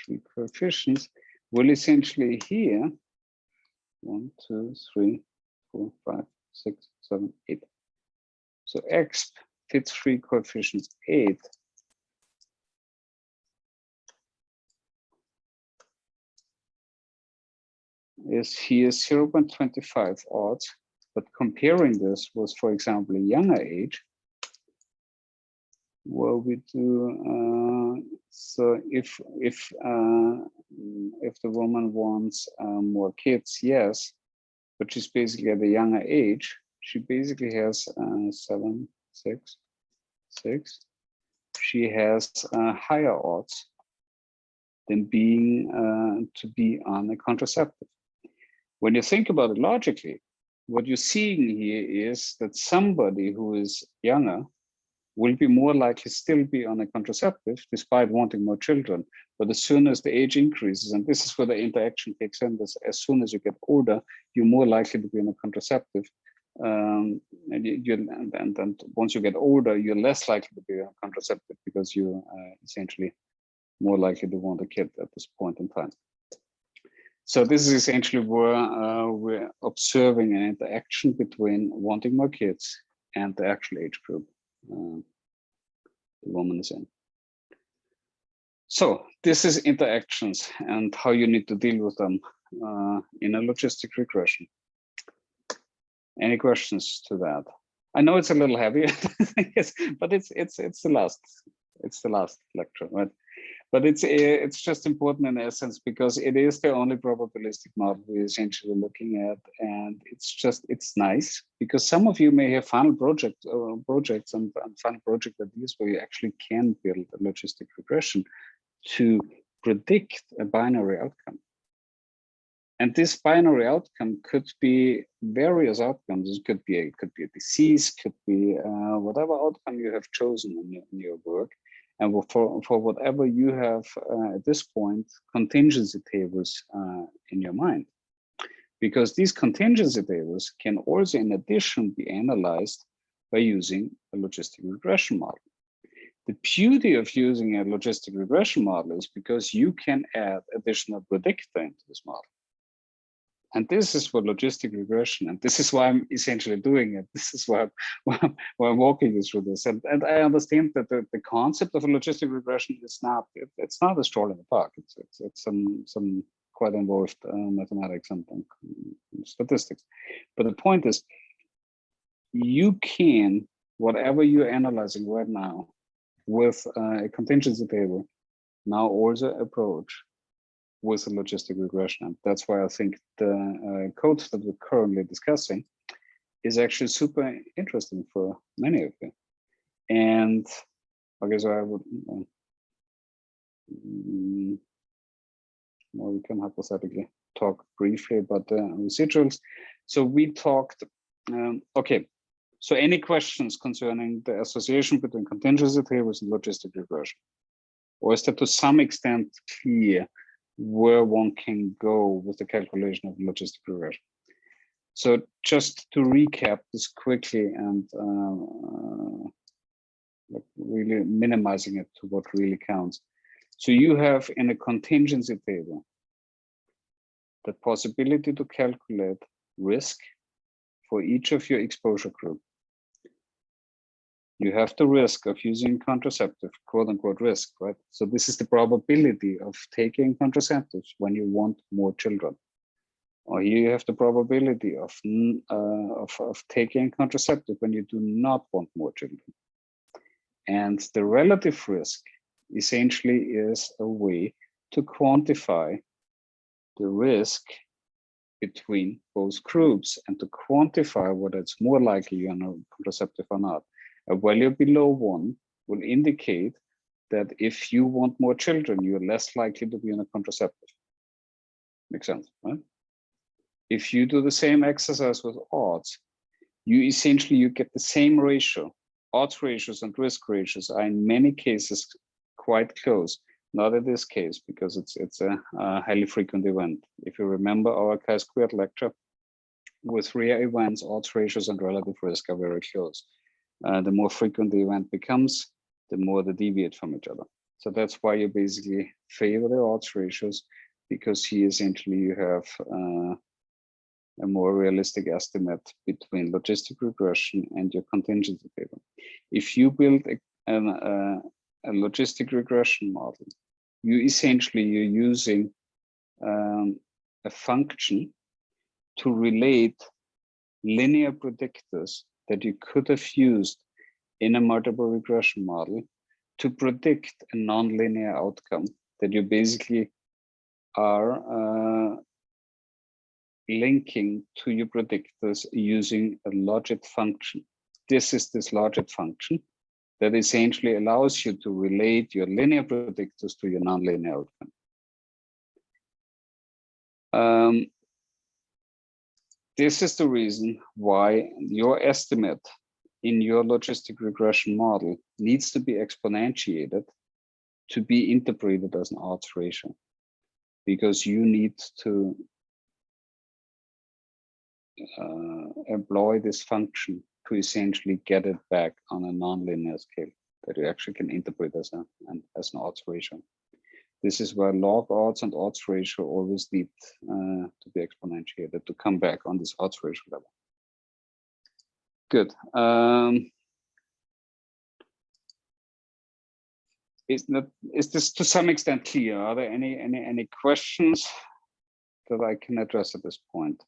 3 coefficients will essentially here 1, 2, 3, 4, 5, 6, 7, 8. So exp fit 3 coefficients 8 is here 0.25 odds, but comparing this was, for example, a younger age, where we do so if the woman wants more kids, yes, but she's basically at a younger age, she basically has 7, 6, 6. She has higher odds than being to be on a contraceptive. When you think about it logically, what you're seeing here is that somebody who is younger will be more likely still be on a contraceptive despite wanting more children. But as soon as the age increases, and this is where the interaction kicks in, as soon as you get older, you're more likely to be on a contraceptive. And once you get older, you're less likely to be on a contraceptive, because you're essentially more likely to want a kid at this point in time. So this is essentially where we're observing an interaction between wanting more kids and the actual age group the woman is in. So this is interactions and how you need to deal with them in a logistic regression. Any questions to that? I know it's a little heavy, yes, but it's the last lecture, right? But it's just important in essence because it is the only probabilistic model we're essentially looking at, and it's nice because some of you may have final projects and final project ideas where you actually can build a logistic regression to predict a binary outcome. And this binary outcome could be various outcomes. It could be a disease, could be whatever outcome you have chosen in your work. And for whatever you have at this point, contingency tables in your mind. Because these contingency tables can also, in addition, be analyzed by using a logistic regression model. The beauty of using a logistic regression model is because you can add additional predictor into this model. And this is what logistic regression, and this is why I'm essentially doing it. This is why I'm walking you through this. And I understand that the concept of a logistic regression is not, it's not a stroll in the park. It's some quite involved mathematics and statistics. But the point is, you can, whatever you're analyzing right now with a contingency table, now also approach with a logistic regression. And that's why I think the code that we're currently discussing is actually super interesting for many of you. And okay, so I would, well, we can hypothetically talk briefly about the residuals. So we talked, okay, so any questions concerning the association between contingency tables and logistic regression? Or is that to some extent clear where one can go with the calculation of logistic regression? So just to recap this quickly and really minimizing it to what really counts. So you have in a contingency table the possibility to calculate risk for each of your exposure group. You have the risk of using contraceptive, quote unquote risk, right? So this is the probability of taking contraceptives when you want more children. Or here you have the probability of taking contraceptive when you do not want more children. And the relative risk essentially is a way to quantify the risk between both groups and to quantify whether it's more likely you're on a contraceptive or not. A value below 1 will indicate that if you want more children, you're less likely to be on a contraceptive. Makes sense, right? If you do the same exercise with odds, you get the same ratio. Odds ratios and risk ratios are in many cases quite close. Not in this case, because it's a highly frequent event. If you remember our chi-squared lecture, with rare events, odds ratios and relative risk are very close. The more frequent the event becomes, the more they deviate from each other. So that's why you basically favor the odds ratios, because here essentially you have a more realistic estimate between logistic regression and your contingency table. If you build a logistic regression model, you're using a function to relate linear predictors that you could have used in a multiple regression model to predict a nonlinear outcome that you basically are linking to your predictors using a logit function. This is this logit function that essentially allows you to relate your linear predictors to your nonlinear outcome. This is the reason why your estimate in your logistic regression model needs to be exponentiated to be interpreted as an odds ratio, because you need to employ this function to essentially get it back on a nonlinear scale that you actually can interpret as an odds ratio. This is where log odds and odds ratio always need to be exponentiated to come back on this odds ratio level. Good. Is this to some extent clear? Are there any questions that I can address at this point?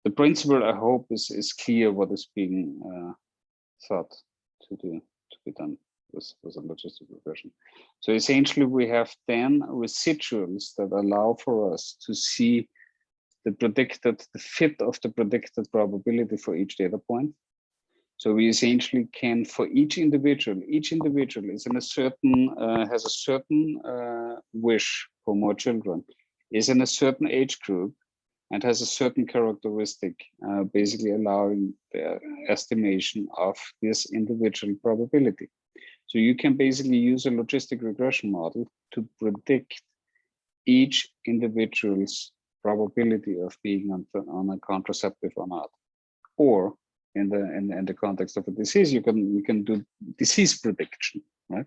The principle, I hope, is clear what is being thought to be done. was a logistic regression. So essentially we have then residuals that allow for us to see the fit of the predicted probability for each data point. So we essentially can, for each individual is in a certain, has a certain wish for more children, is in a certain age group, and has a certain characteristic, basically allowing the estimation of this individual probability. So you can basically use a logistic regression model to predict each individual's probability of being on a contraceptive or not. Or in the context of a disease, you can do disease prediction, right?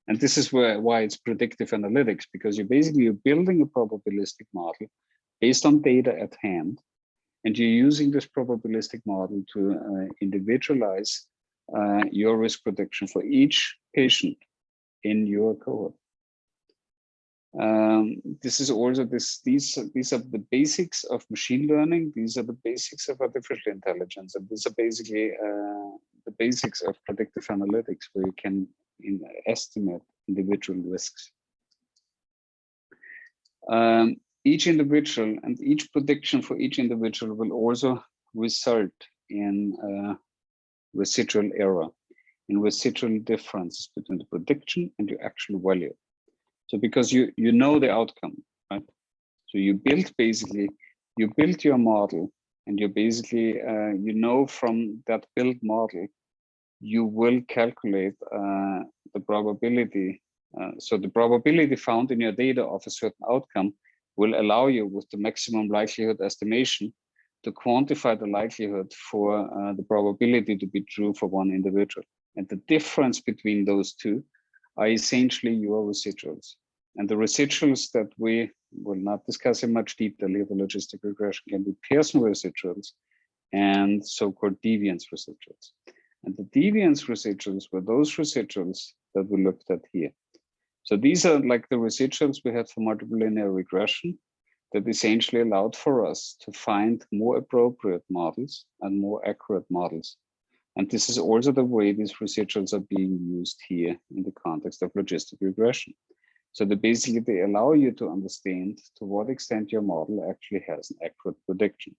And this is why it's predictive analytics, because you're building a probabilistic model based on data at hand, and you're using this probabilistic model to individualize your risk prediction for each patient in your cohort. This is also these are the basics of machine learning. These are the basics of artificial intelligence, and these are basically the basics of predictive analytics, where you can estimate individual risks. Each individual and each prediction for each individual will also result in residual error, in residual difference between the prediction and your actual value. So because you know the outcome, right? So you build your model, and you basically you know from that built model, you will calculate the probability. So the probability found in your data of a certain outcome will allow you, with the maximum likelihood estimation, to quantify the likelihood for the probability to be true for one individual. And the difference between those two are essentially your residuals. And the residuals that we will not discuss in much detail here, the logistic regression, can be Pearson residuals and so-called deviance residuals. And the deviance residuals were those residuals that we looked at here. So these are like the residuals we had for multiple linear regression that essentially allowed for us to find more appropriate models and more accurate models. And this is also the way these residuals are being used here in the context of logistic regression. So they allow you to understand to what extent your model actually has an accurate prediction.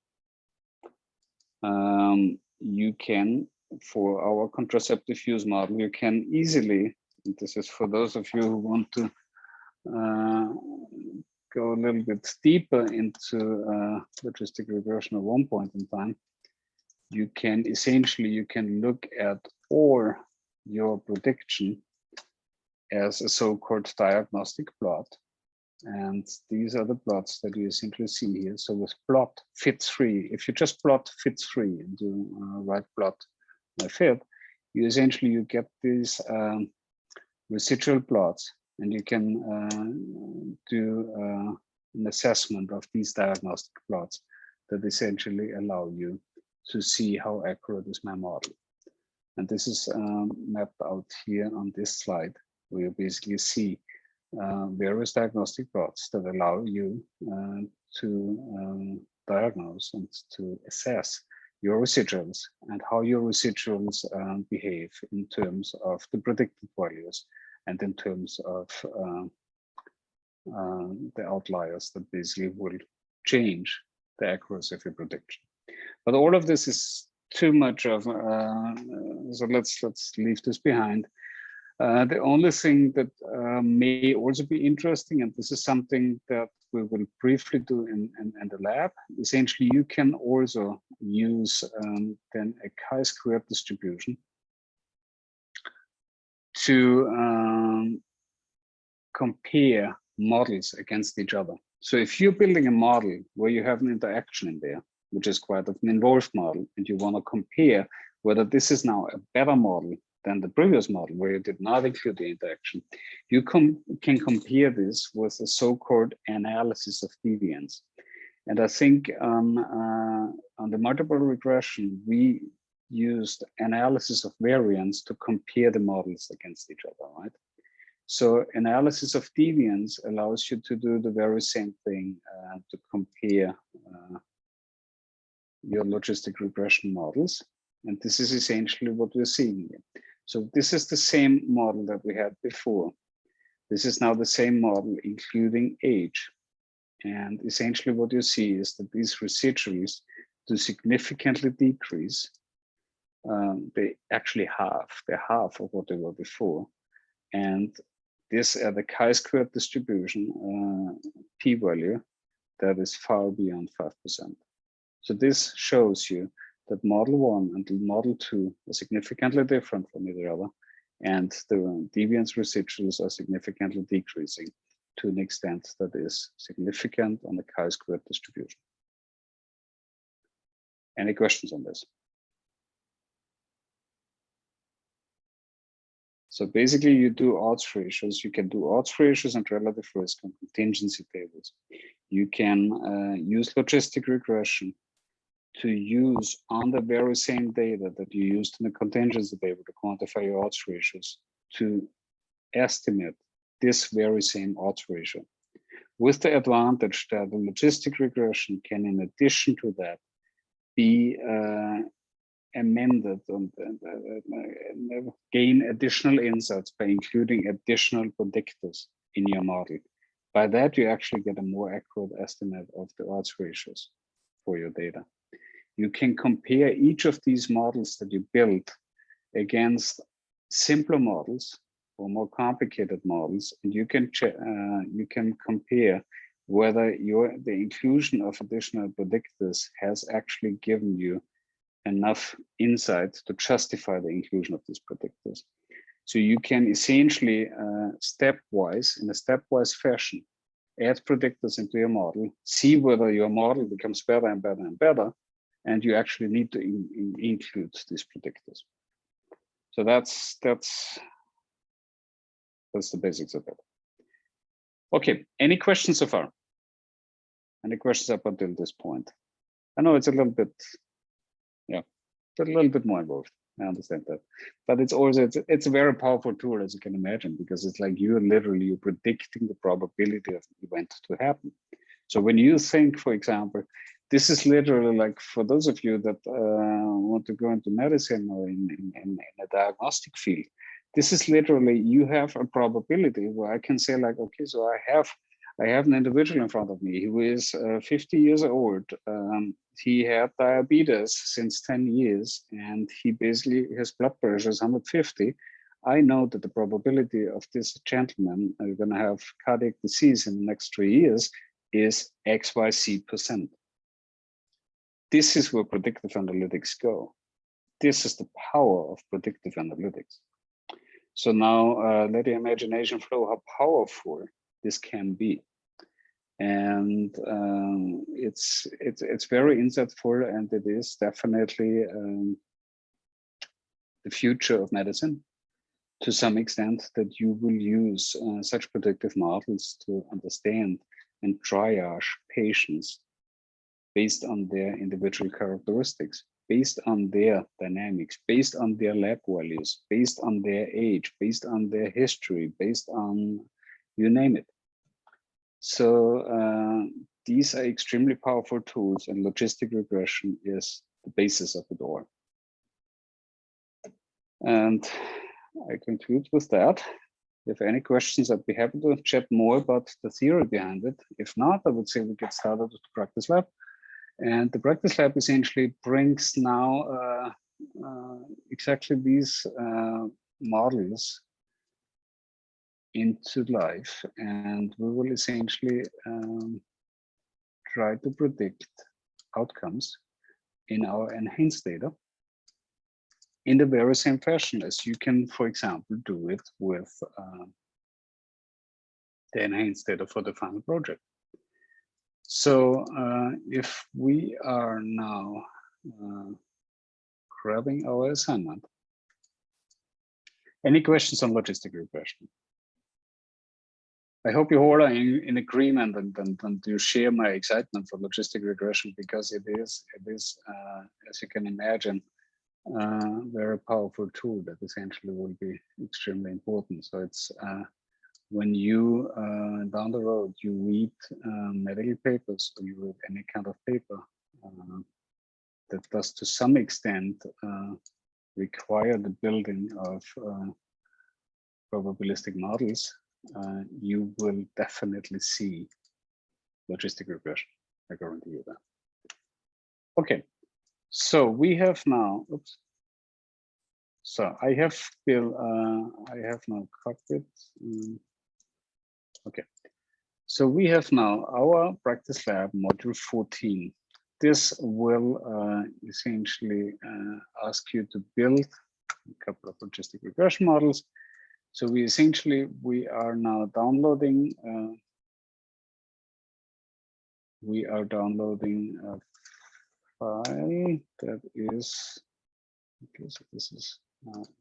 You can, for our contraceptive use model, you can easily, and this is for those of you who want to go a little bit deeper into logistic regression at one point in time, you can look at all your prediction as a so-called diagnostic plot. And these are the plots that you simply see here. So with plot fit3, if you just plot fit3 and do right plot by fit, you get these residual plots, and you can do an assessment of these diagnostic plots that essentially allow you to see how accurate is my model. And this is mapped out here on this slide, where you basically see various diagnostic plots that allow you to diagnose and to assess your residuals and how your residuals behave in terms of the predicted values and in terms of the outliers that basically will change the accuracy of your prediction. But all of this is too much of, so let's leave this behind. The only thing that may also be interesting, and this is something that we will briefly do in the lab, essentially you can also use then a chi-squared distribution to compare models against each other. So if you're building a model where you have an interaction in there, which is quite an involved model, and you want to compare whether this is now a better model than the previous model where you did not include the interaction, you can compare this with a so-called analysis of deviance. And I think on the multiple regression, we used analysis of variance to compare the models against each other, right? So analysis of deviance allows you to do the very same thing to compare your logistic regression models. And this is essentially what we're seeing here. So this is the same model that we had before. This is now the same model, including age. And essentially what you see is that these residuals do significantly decrease. They actually they're half of what they were before. And this at the chi-squared distribution, p-value, that is far beyond 5%. So this shows you that model 1 and model 2 are significantly different from each other, and the deviance residuals are significantly decreasing to an extent that is significant on the chi-squared distribution. Any questions on this? So basically you do odds ratios. You can do odds ratios and relative risk and contingency tables. You can use logistic regression to use on the very same data that you used in the contingency table to quantify your odds ratios to estimate this very same odds ratio, with the advantage that the logistic regression can, in addition to that, be amended and gain additional insights by including additional predictors in your model. By that, you actually get a more accurate estimate of the odds ratios for your data. You can compare each of these models that you build against simpler models or more complicated models, and you can compare whether the inclusion of additional predictors has actually given you enough insight to justify the inclusion of these predictors. So you can essentially in a stepwise fashion, add predictors into your model, see whether your model becomes better and better and better, and you actually need to include these predictors. So that's the basics of it. Okay, any questions so far? Any questions up until this point? I know it's a little bit, yeah, a little bit more involved. I understand that, but it's also it's a very powerful tool, as you can imagine, because it's like you're predicting the probability of the event to happen. So when you think, for example, this is literally like for those of you that want to go into medicine or in a diagnostic field, this is literally, you have a probability where I can say like, okay, so I have an individual in front of me who is 50 years old. He had diabetes since 10 years, and he basically, his blood pressure is 150. I know that the probability of this gentleman going to have cardiac disease in the next 3 years is XYZ%. This is where predictive analytics go. This is the power of predictive analytics. So now let your imagination flow how powerful this can be. And it's very insightful, and it is definitely the future of medicine to some extent, that you will use such predictive models to understand and triage patients based on their individual characteristics, based on their dynamics, based on their lab values, based on their age, based on their history, based on you name it. So these are extremely powerful tools, and logistic regression is the basis of it all. And I conclude with that. If any questions, I'd be happy to chat more about the theory behind it. If not, I would say we get started with the practice lab. And the practice lab essentially brings now exactly these models into life, and we will essentially try to predict outcomes in our enhanced data in the very same fashion as you can, for example, do it with the enhanced data for the final project. So if we are now grabbing our assignment, any questions on logistic regression? I hope you all are in agreement and you share my excitement for logistic regression, because it is as you can imagine, very powerful tool that essentially will be extremely important. So it's when you down the road you read medical papers, or you read any kind of paper that does to some extent require the building of probabilistic models, you will definitely see logistic regression. I guarantee you that. Okay, so we have now, oops. So I have built, I have now copied. Okay, so we have now our practice lab module 14. This will essentially ask you to build a couple of logistic regression models. So we are now downloading. We are downloading a file that is, okay, so this is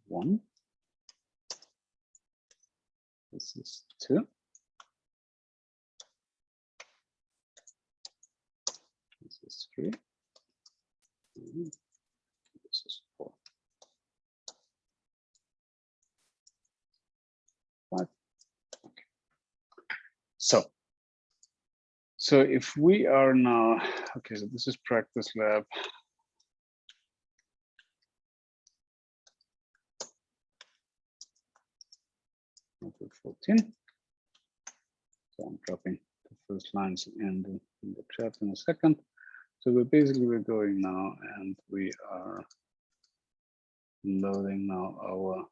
1. This is 2. This is 3. This is 4. 5. Okay. So if we are now, okay, so this is practice lab. Module 14. So I'm dropping the first lines in the chat in a second. So we're going now and we are loading now our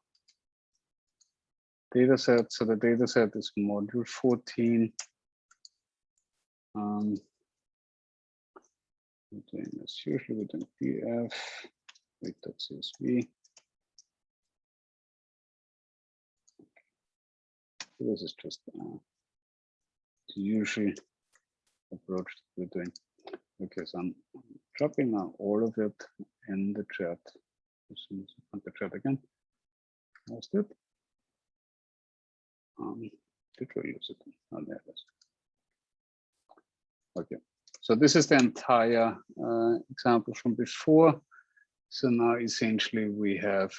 data set. So the data set is module 14. We're doing as usual, we're doing df, wait.csv. This is just the usual approach that we're doing. Okay, so I'm dropping now all of it in the chat. The chat again. Lost it. Did we lose it? Oh, there it is. Okay, so this is the entire example from before. So now essentially we have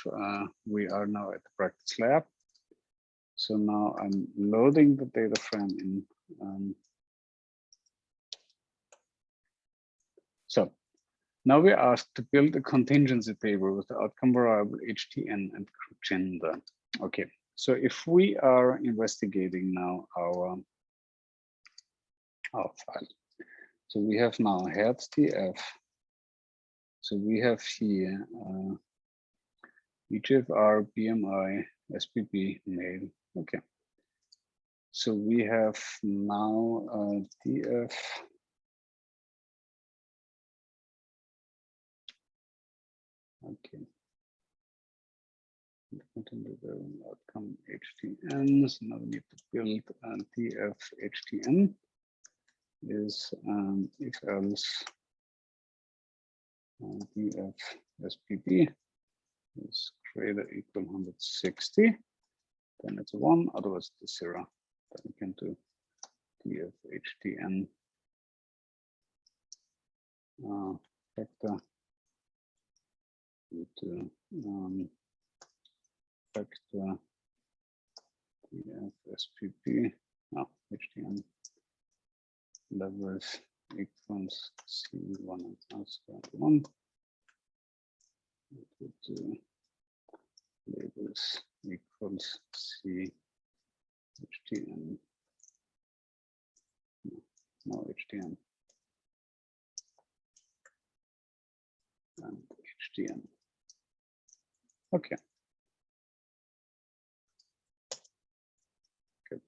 we are now at the practice lab. So now I'm loading the data frame in. So now we're asked to build a contingency table with the outcome variable HTN and gender. Okay, so if we are investigating now our file, so we have now heads df. So we have here EGFR, BMI, SPB, male. Okay. So we have now df. Okay. Outcome HTN. So now we need to build df HTN is if else df SPB is greater or equal 160, then it's 1, otherwise it's 0. Then we can do df HTN factor to factor df SPB, HTN levels equals C1 and R1. To labels equals C HTN. No HTN and HTN. Okay. Good.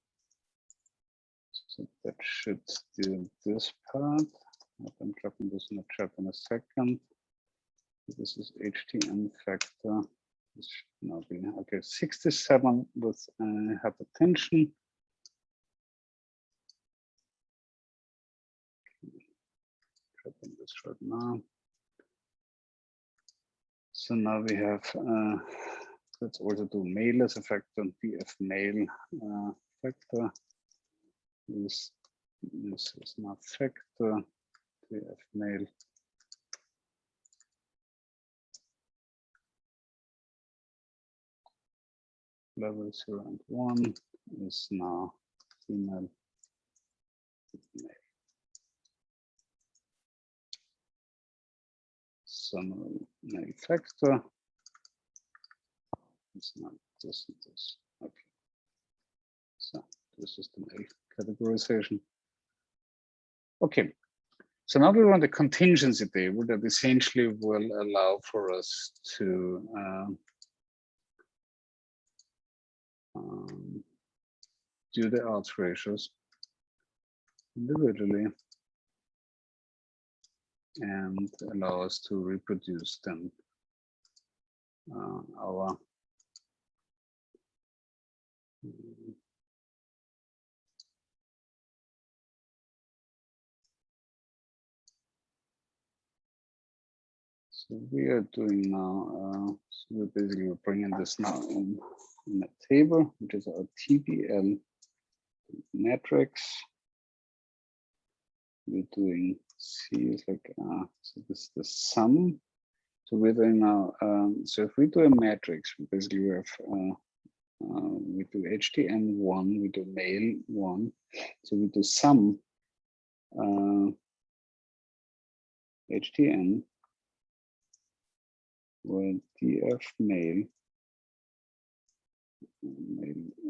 So that should do this part. I'm dropping this in the chat in a second. This is HTN factor. This should now be okay. 67 with hypertension. Dropping this right now. So now we have. Let's also do male as a factor. df male factor. This is now factor. df male. Level 0 and 1 is now female. Summary male factor. It's not this and this. Okay. So this is the male categorization. Okay. So now we run the contingency table that essentially will allow for us to do the odds ratios individually and allow us to reproduce them our so we are doing now, so we're basically bringing this now in a table, which is our TBL matrix. We're doing C is like, so this is the sum. So we're doing now, so if we do a matrix, we basically have, we do HTN1, we do male 1. So we do sum HTN where DF male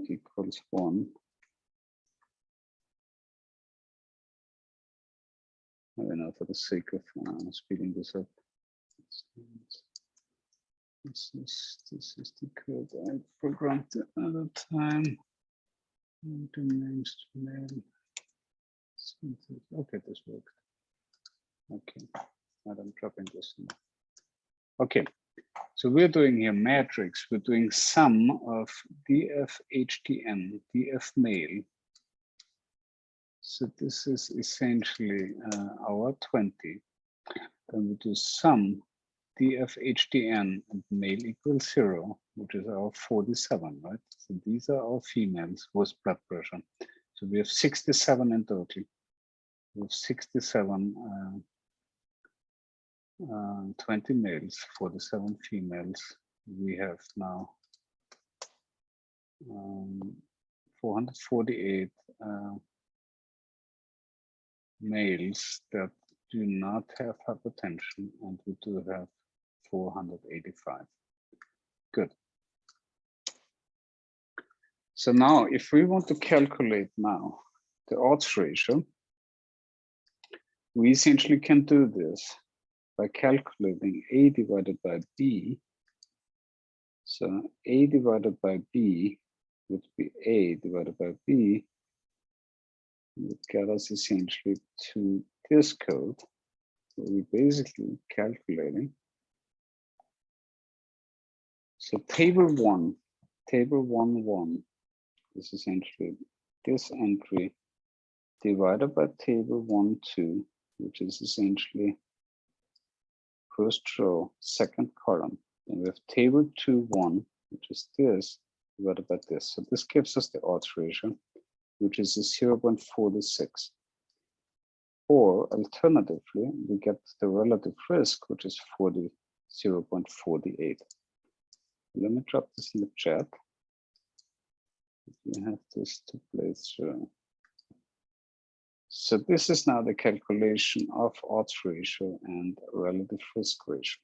equals 1. I don't know, for the sake of speeding this up. This is the code I programmed the other time. Names male. Okay, this worked. Okay, and I'm dropping this now. Okay, so we're doing here matrix. We're doing sum of DF HTN, DF male. So this is essentially our 20. Then we do sum DF HTN and male equals 0, which is our 47, right? So these are our females with blood pressure. So we have 67 in total. We have 67, 20 males, 47 females. We have now 448 males that do not have hypertension, and we do have 485. Good. So now if we want to calculate now the odds ratio, we essentially can do this by calculating A divided by B. So A divided by B would be A divided by B, would get us essentially to this code. So we're basically calculating. So table 1.1 is essentially this entry divided by table 1.2, which is essentially first row, second column. Then we have table 2.1, which is this divided by this. So this gives us the odds ratio, which is a 0.46. Or alternatively, we get the relative risk, which is 0.48. Let me drop this in the chat. You have this to play through. So this is now the calculation of odds ratio and relative risk ratio.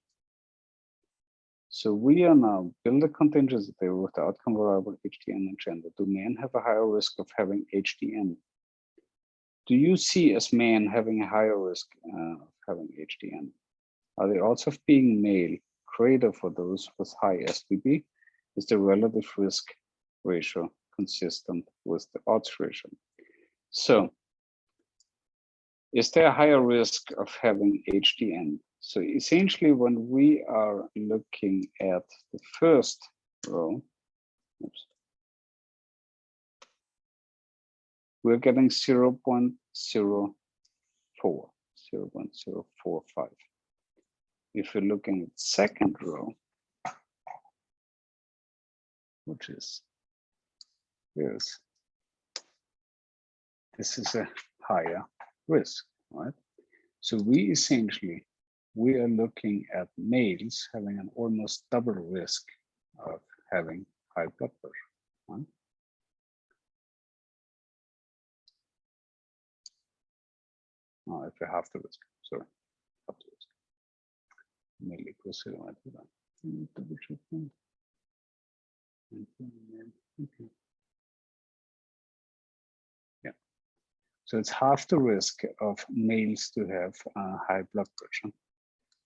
So we are now build a contingency table with the outcome variable HTN and gender. Do men have a higher risk of having HTN? Do you see as men having a higher risk of having HTN? Are the odds of being male greater for those with high STB? Is the relative risk ratio consistent with the odds ratio? So, is there a higher risk of having HTN? So essentially, when we are looking at the first row, we're getting 0.04, 0.045. If you're looking at second row, which is this is a higher risk, right? So we essentially, we are looking at males having an almost double risk of having high blood pressure, right? Oh, if you have the risk, sorry, have the risk. Male equals 0, I do that. Double check that. Okay. Yeah. So it's half the risk of males to have high blood pressure.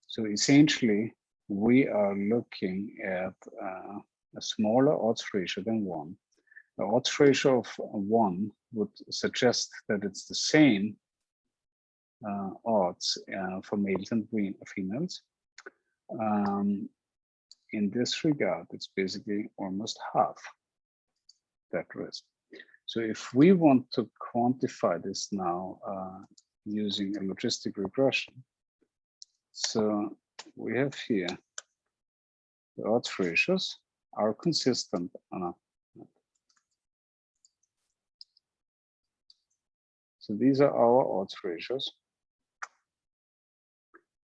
So essentially, we are looking at a smaller odds ratio than 1. The odds ratio of 1 would suggest that it's the same odds for males and females. In this regard, it's basically almost half that risk. So if we want to quantify this now using a logistic regression, so we have here the odds ratios are consistent. So these are our odds ratios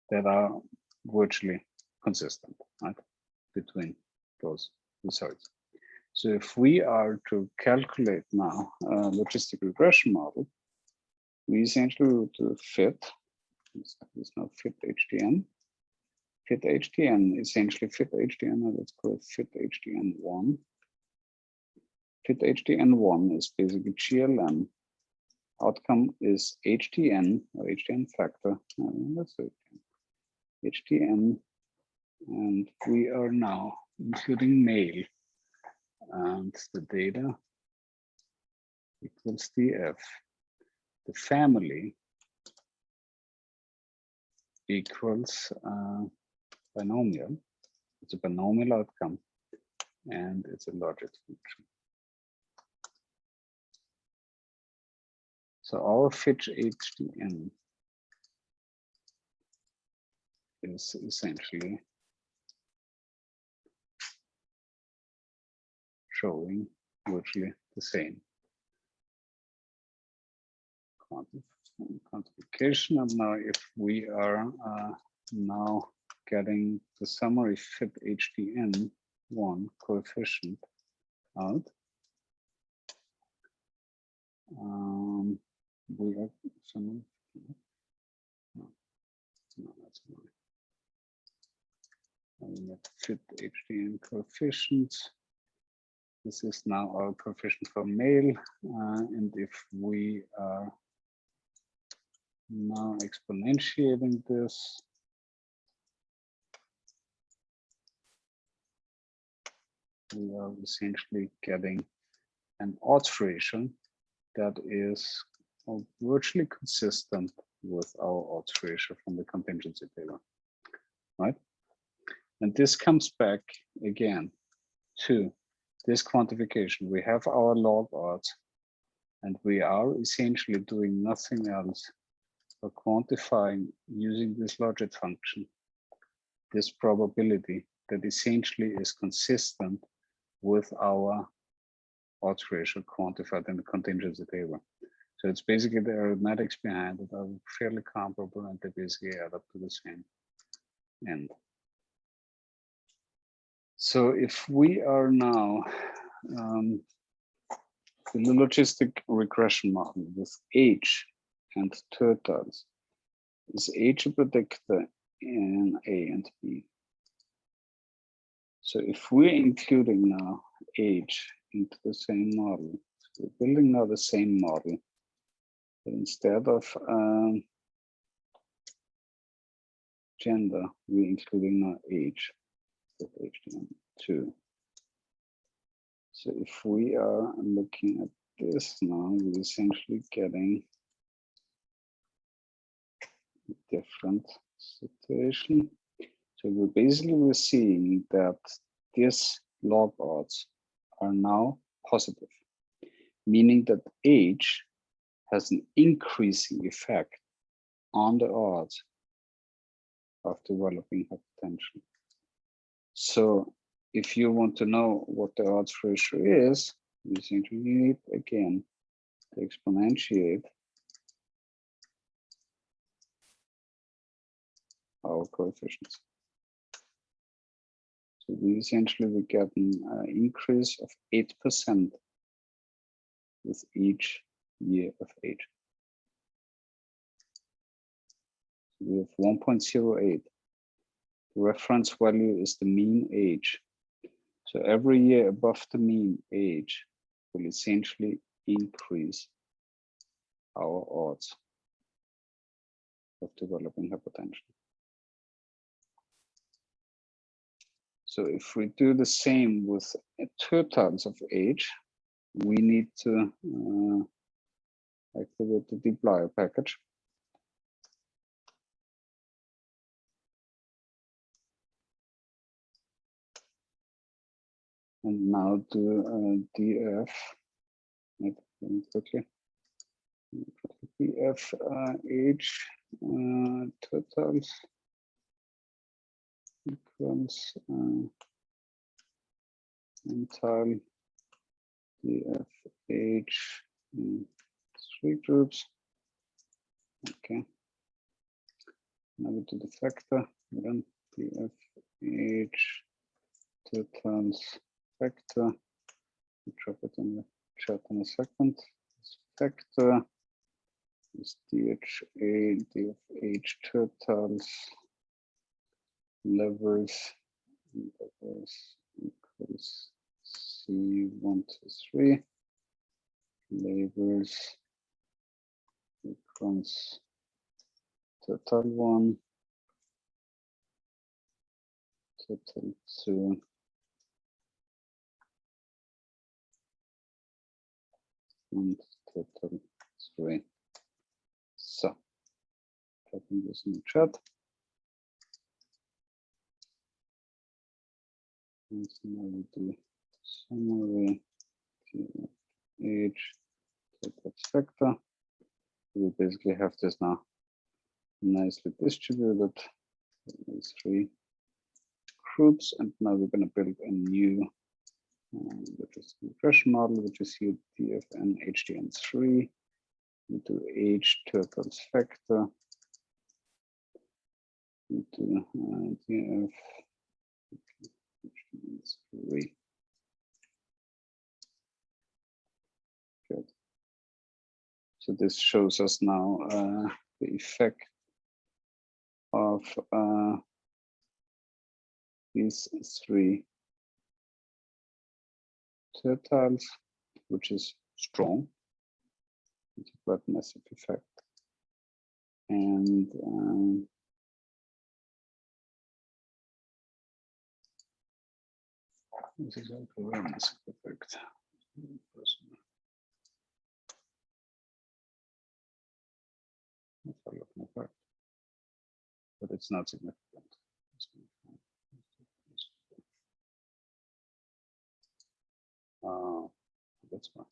that are virtually consistent, right, between those results. So if we are to calculate now a logistic regression model, we essentially would do fit. This is now fit HDN. Fit HDN, essentially fit HDN, let's call it fit HDN1. Fit HDN1 is basically GLM. Outcome is HDN or HDN factor. Let's do it. HDN, and we are now including male, and the data equals DF. The family equals binomial. It's a binomial outcome, and it's a logic function. So our Fitch HDN is essentially showing virtually the same quantification. And now if we are now getting the summary fit HDN1 coefficient out, we are that's fit HDN coefficients. This is now our coefficient for male, and if we are now exponentiating this, we are essentially getting an odds ratio that is virtually consistent with our odds ratio from the contingency table, right? And this comes back again to this quantification. We have our log odds, and we are essentially doing nothing else but quantifying using this logic function, this probability that essentially is consistent with our odds ratio quantified in the contingency table. So it's basically the arithmetics behind it are fairly comparable, and they basically add up to the same end. So if we are now in the logistic regression model with H and turtles, is H a predictor in A and B? So if we're including now H into the same model, so we're building now the same model, but instead of gender, we're including now H, with HDN2. So if we are looking at this now, we're essentially getting a different situation. So we're seeing that these log odds are now positive, meaning that H has an increasing effect on the odds of developing hypertension. So if you want to know what the odds ratio is, you simply need again to exponentiate our coefficients. So we essentially get an increase of 8% with each year of age. So we have 1.08. The reference value is the mean age. So every year above the mean age will essentially increase our odds of developing hypertension. So if we do the same with 2 times of age, we need to activate the deployer package. And now do df, quickly, df age totals equals entire df age 3 groups. Okay. Now we do the factor, then df age totals factor. We'll drop it in the chat in a second. This factor is df totals levels equals C1 to 3 labels equals total 1 total 2 and total 3. So dropping this in the chat. And so now we do summary age total factor. We basically have this now nicely distributed in these 3 groups, and now we're going to build a new logistic regression model, which is here DFN HDN3. We do age totals factor. We do DF HDN3. Good. So this shows us now the effect of these 3 tertiles, which is strong. It's a quite massive effect. And this is also a very massive effect. But it's not significant. That's fine.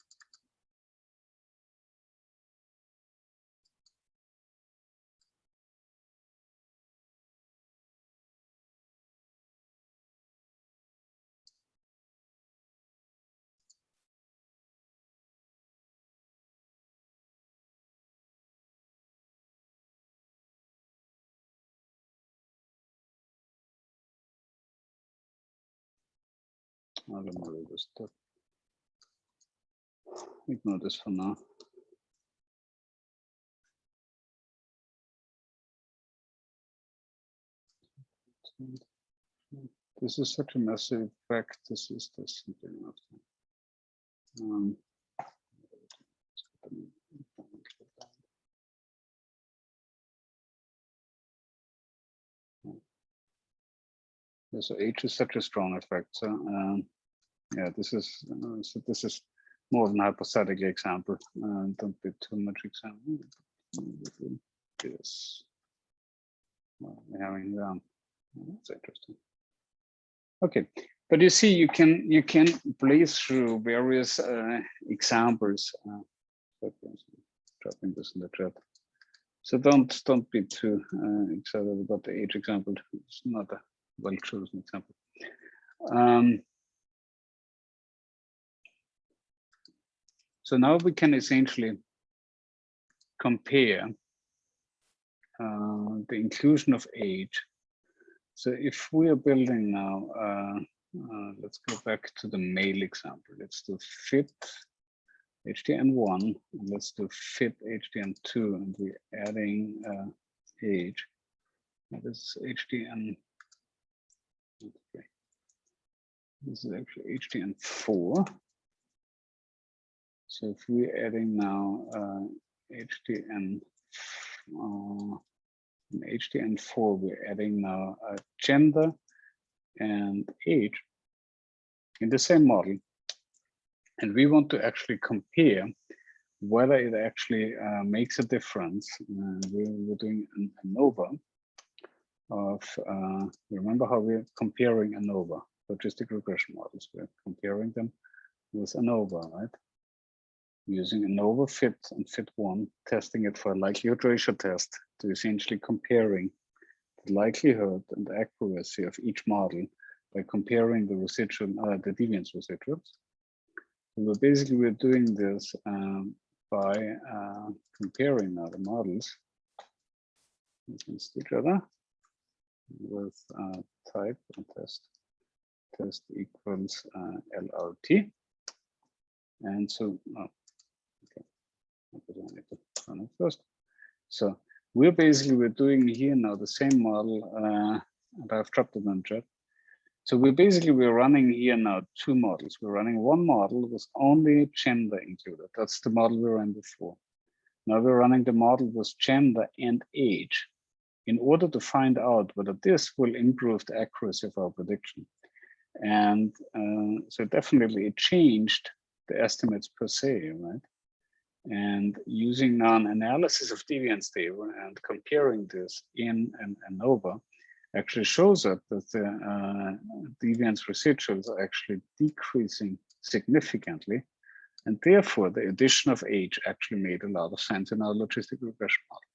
Let me read this stuff. Ignore this for now. This is such a massive effect. This is this something else. Yeah, so H is such a strong effect. So yeah, this is more than a hypothetical example. Don't be too much example. Yes, we're having that's interesting. Okay, but you see, you can blaze through various examples. Dropping this in the chat. So don't be too excited about the H example. It's not a well chosen example. So now we can essentially compare the inclusion of age. So if we are building now, let's go back to the male example. Let's do fit HDN1, and let's do fit HDN2, and we're adding age. That is HDN. This is actually HTN4. So if we're adding now HTN4, we're adding now gender and age in the same model. And we want to actually compare whether it actually makes a difference. We're doing an ANOVA of, remember how we're comparing ANOVA, logistic regression models. We're comparing them with ANOVA, right? Using ANOVA fit and fit1, testing it for a likelihood ratio test to essentially comparing the likelihood and the accuracy of each model by comparing the residual, the deviance residuals. So we're doing this by comparing now the models against each other with type and test equals LRT. And so, okay, I need to run it first. So we're doing here now the same model, and I've dropped it on chat. So we're running here now two models. We're running one model with only gender included. That's the model we ran before. Now we're running the model with gender and age in order to find out whether this will improve the accuracy of our prediction. And so definitely it changed the estimates per se, right? And using now an analysis of deviance table and comparing this in an ANOVA actually shows us that the deviance residuals are actually decreasing significantly. And therefore, the addition of age actually made a lot of sense in our logistic regression model.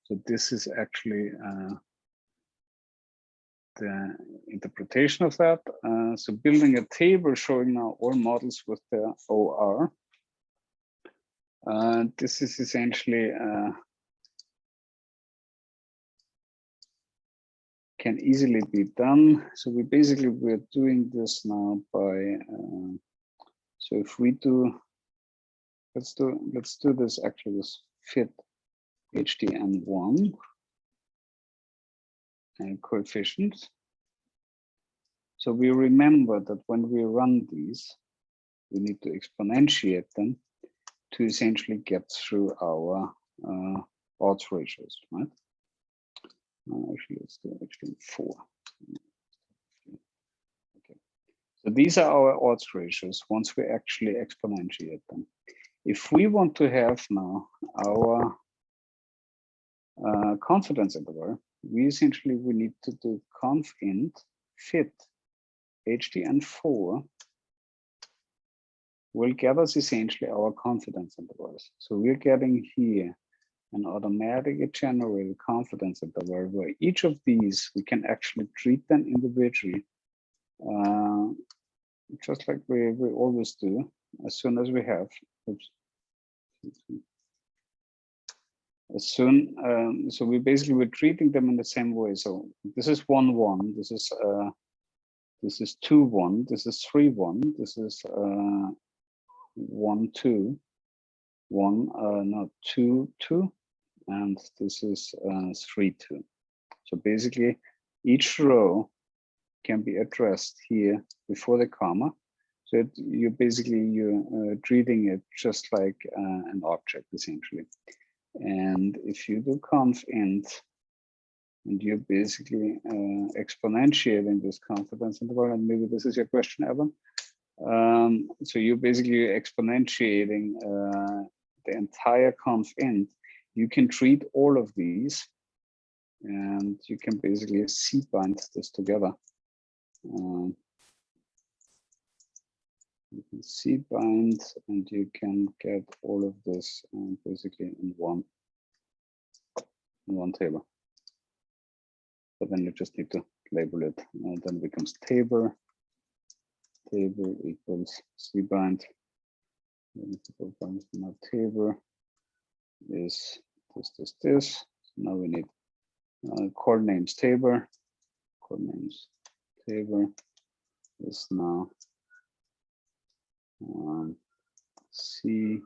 So this is actually the interpretation of that. So building a table showing now all models with their OR. This is essentially can easily be done. So we're doing this now by, so if we do, let's do this actually with fit HTN1 and coefficients. So we remember that when we run these, we need to exponentiate them to essentially get through our odds ratios, right? Actually, let's do HTN4. Okay. So these are our odds ratios once we actually exponentiate them. If we want to have now our confidence interval, we need to do conf int fit HTN4 will get us essentially our confidence intervals. So we're getting here an automatically generated confidence interval where each of these, we can actually treat them individually, just like we always do, as soon as we have, so we're treating them in the same way. So this is 1, 1, this is 2, 1, this is 3, 1, this is 1, 2, 1, no, 2, 2, and this is 3, 2. So basically, each row can be addressed here before the comma. So you're treating it just like an object, essentially. And if you do conf int, and you're basically exponentiating this confidence interval, and maybe this is your question, Evan. So you're basically exponentiating the entire conf int. You can treat all of these, and you can basically C-bind this together. You can C-bind, and you can get all of this basically in one table. But then you just need to label it, and then it becomes table equals C-bind. Now table is this. So now we need coordinates table. Coordinates table is now C.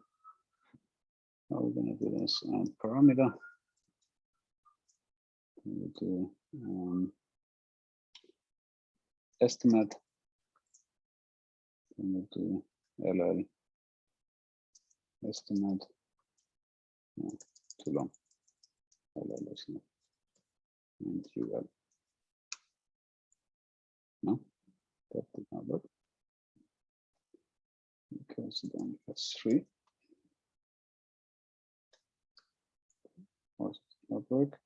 How are we going to do this? Parameter. We do estimate Then we'll do LL estimate. No, too long. LL estimate and UL. No, that did not work. Because then that's 3. Was not work.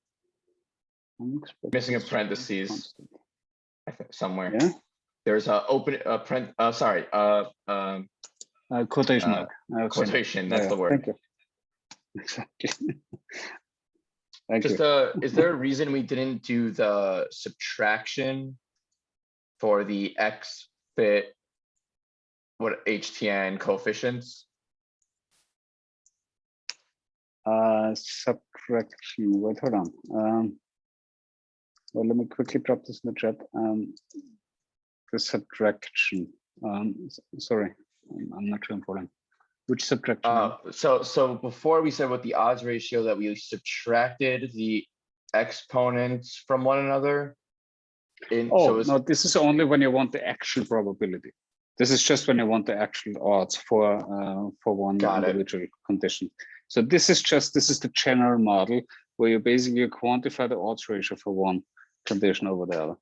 Missing a parentheses, I think somewhere. Yeah. There's a open sorry, quotation mark. Quotation. That's the word. Thank you. Exactly. Thank Just you. Is there a reason we didn't do the subtraction for the X fit what HTN coefficients? Subtraction. Wait, hold on. Well, let me quickly drop this in the chat. The subtraction. Sorry, I'm not sure I'm following. Which subtraction? So before we said what the odds ratio that we subtracted the exponents from one another. No, this is only when you want the actual probability. This is just when you want the actual odds for one individual condition. So this is the general model where you basically quantify the odds ratio for one condition over the other.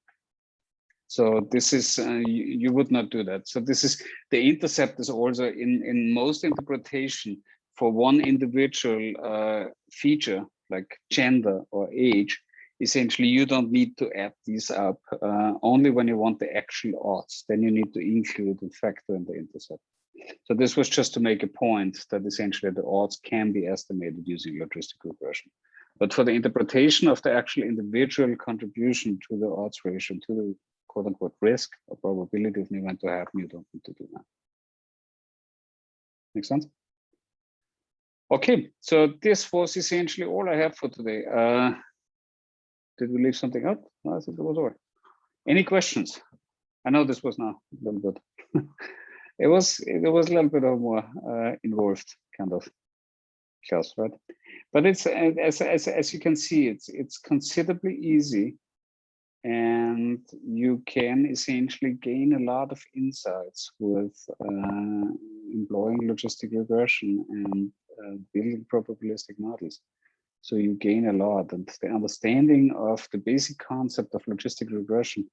So this is you would not do that. So this is the intercept is also in most interpretation for one individual feature like gender or age. Essentially, you don't need to add these up. Only when you want the actual odds, then you need to include and factor in the intercept. So this was just to make a point that essentially the odds can be estimated using logistic regression. But for the interpretation of the actual individual contribution to the odds ratio, to the quote unquote risk or probability of an event to happen, you don't need to do that. Make sense? Okay, so this was essentially all I had for today. Did we leave something out? No, I think it was all. Any questions? I know this was now a little bit. It was a little bit of more involved kind of class, right? But it's as you can see, it's considerably easy, and you can essentially gain a lot of insights with employing logistic regression and building probabilistic models. So you gain a lot, and the understanding of the basic concept of logistic regression,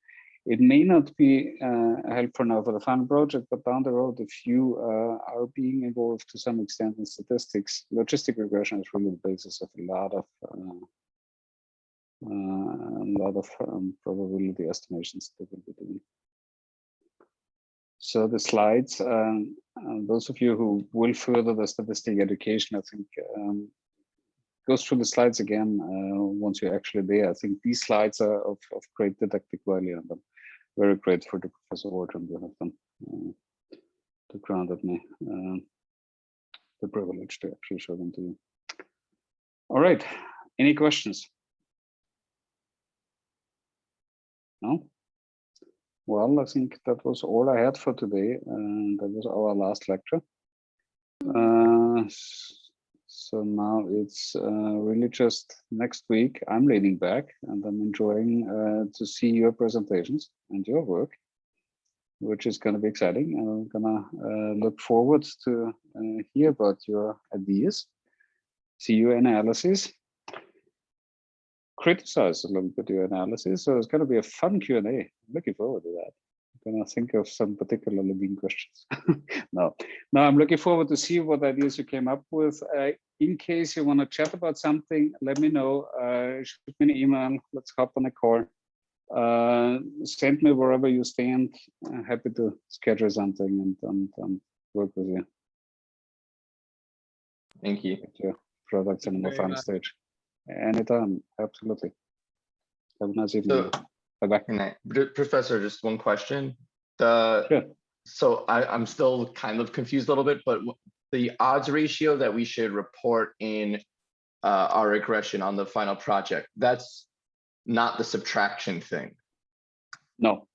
it may not be helpful now for the final project, but down the road, if you are being involved to some extent in statistics, logistic regression is really the basis of a lot of probability estimations that we'll be doing. So the slides, those of you who will further the statistic education, I think, goes through the slides again once you're actually there. I think these slides are of great didactic value, and I'm very grateful to Professor Waldron to have them to granted me the privilege to actually show them to you. All right, any questions? No? Well, I think that was all I had for today, and that was our last lecture. So now it's really just next week. I'm leaning back and I'm enjoying to see your presentations and your work, which is going to be exciting. And I'm going to look forward to hear about your ideas, see your analysis, criticize a little bit your analysis. So it's going to be a fun Q&A. I'm looking forward to that. I'm going to think of some particularly mean questions. No, I'm looking forward to see what ideas you came up with. In case you want to chat about something, let me know. Shoot me an email. Let's hop on a call. Send me wherever you stand. I'm happy to schedule something and work with you. Thank you. Get your products in a more fun stage. Anytime, absolutely. Have a nice evening. Bye-bye. Good night. Professor, just one question. Sure. So I'm still kind of confused a little bit, but the odds ratio that we should report in our regression on the final project, that's not the subtraction thing. No.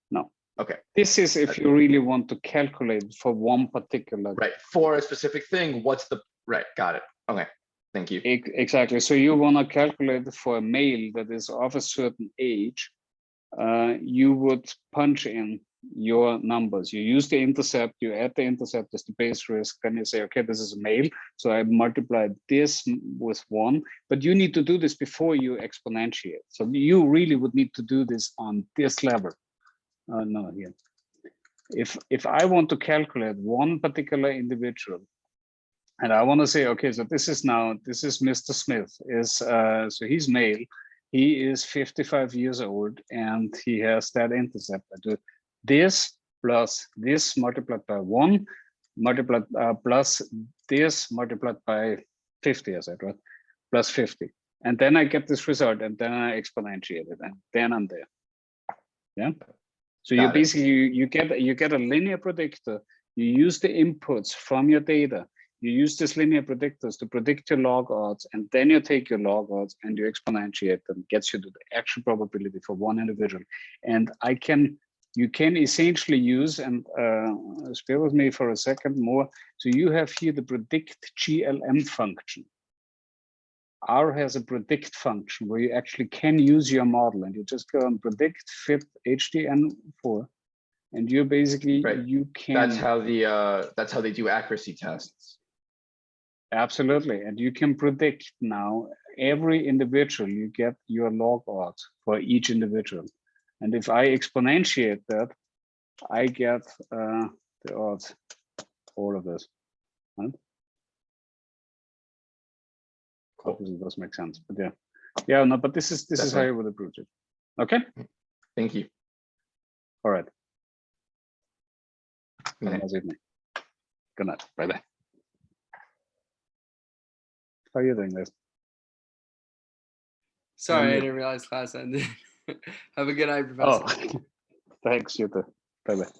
Okay. This is if you really want to calculate for one particular. Right. For a specific thing, what's the, right, got it. Okay, thank you. Exactly. So you want to calculate for a male that is of a certain age, you would punch in your numbers. You use the intercept, you add the intercept as the base risk, then you say, okay, this is a male, so I multiply this with 1, but you need to do this before you exponentiate. So you really would need to do this on this level. No, here. If I want to calculate one particular individual, and I want to say, okay, so this is Mr. Smith, so he's male, he is 55 years old, and he has that intercept. I do this plus this multiplied by 1, multiplied plus this multiplied by 50, I said, right? Plus 50. And then I get this result, and then I exponentiate it, and then I'm there. Yeah. So you basically you get a linear predictor. You use the inputs from your data. You use these linear predictors to predict your log odds, and then you take your log odds and you exponentiate them, gets you to the actual probability for one individual. And you can essentially use, and bear with me for a second more. So you have here the predict GLM function. R has a predict function where you actually can use your model, and you just go and predict fit HDN4, and you basically you can. That's how they do accuracy tests. Absolutely, and you can predict now every individual. You get your log odds for each individual, and if I exponentiate that, I get the odds, all of this. Right? Obviously, it does make sense, but yeah, no, but this is how you would approach it. Okay. Thank you. All right. Good night. Have a nice evening. Good night. Bye bye. How are you doing, this? Sorry, I didn't realize class ended. Have a good night, Professor. Oh, thanks. You too. Bye bye.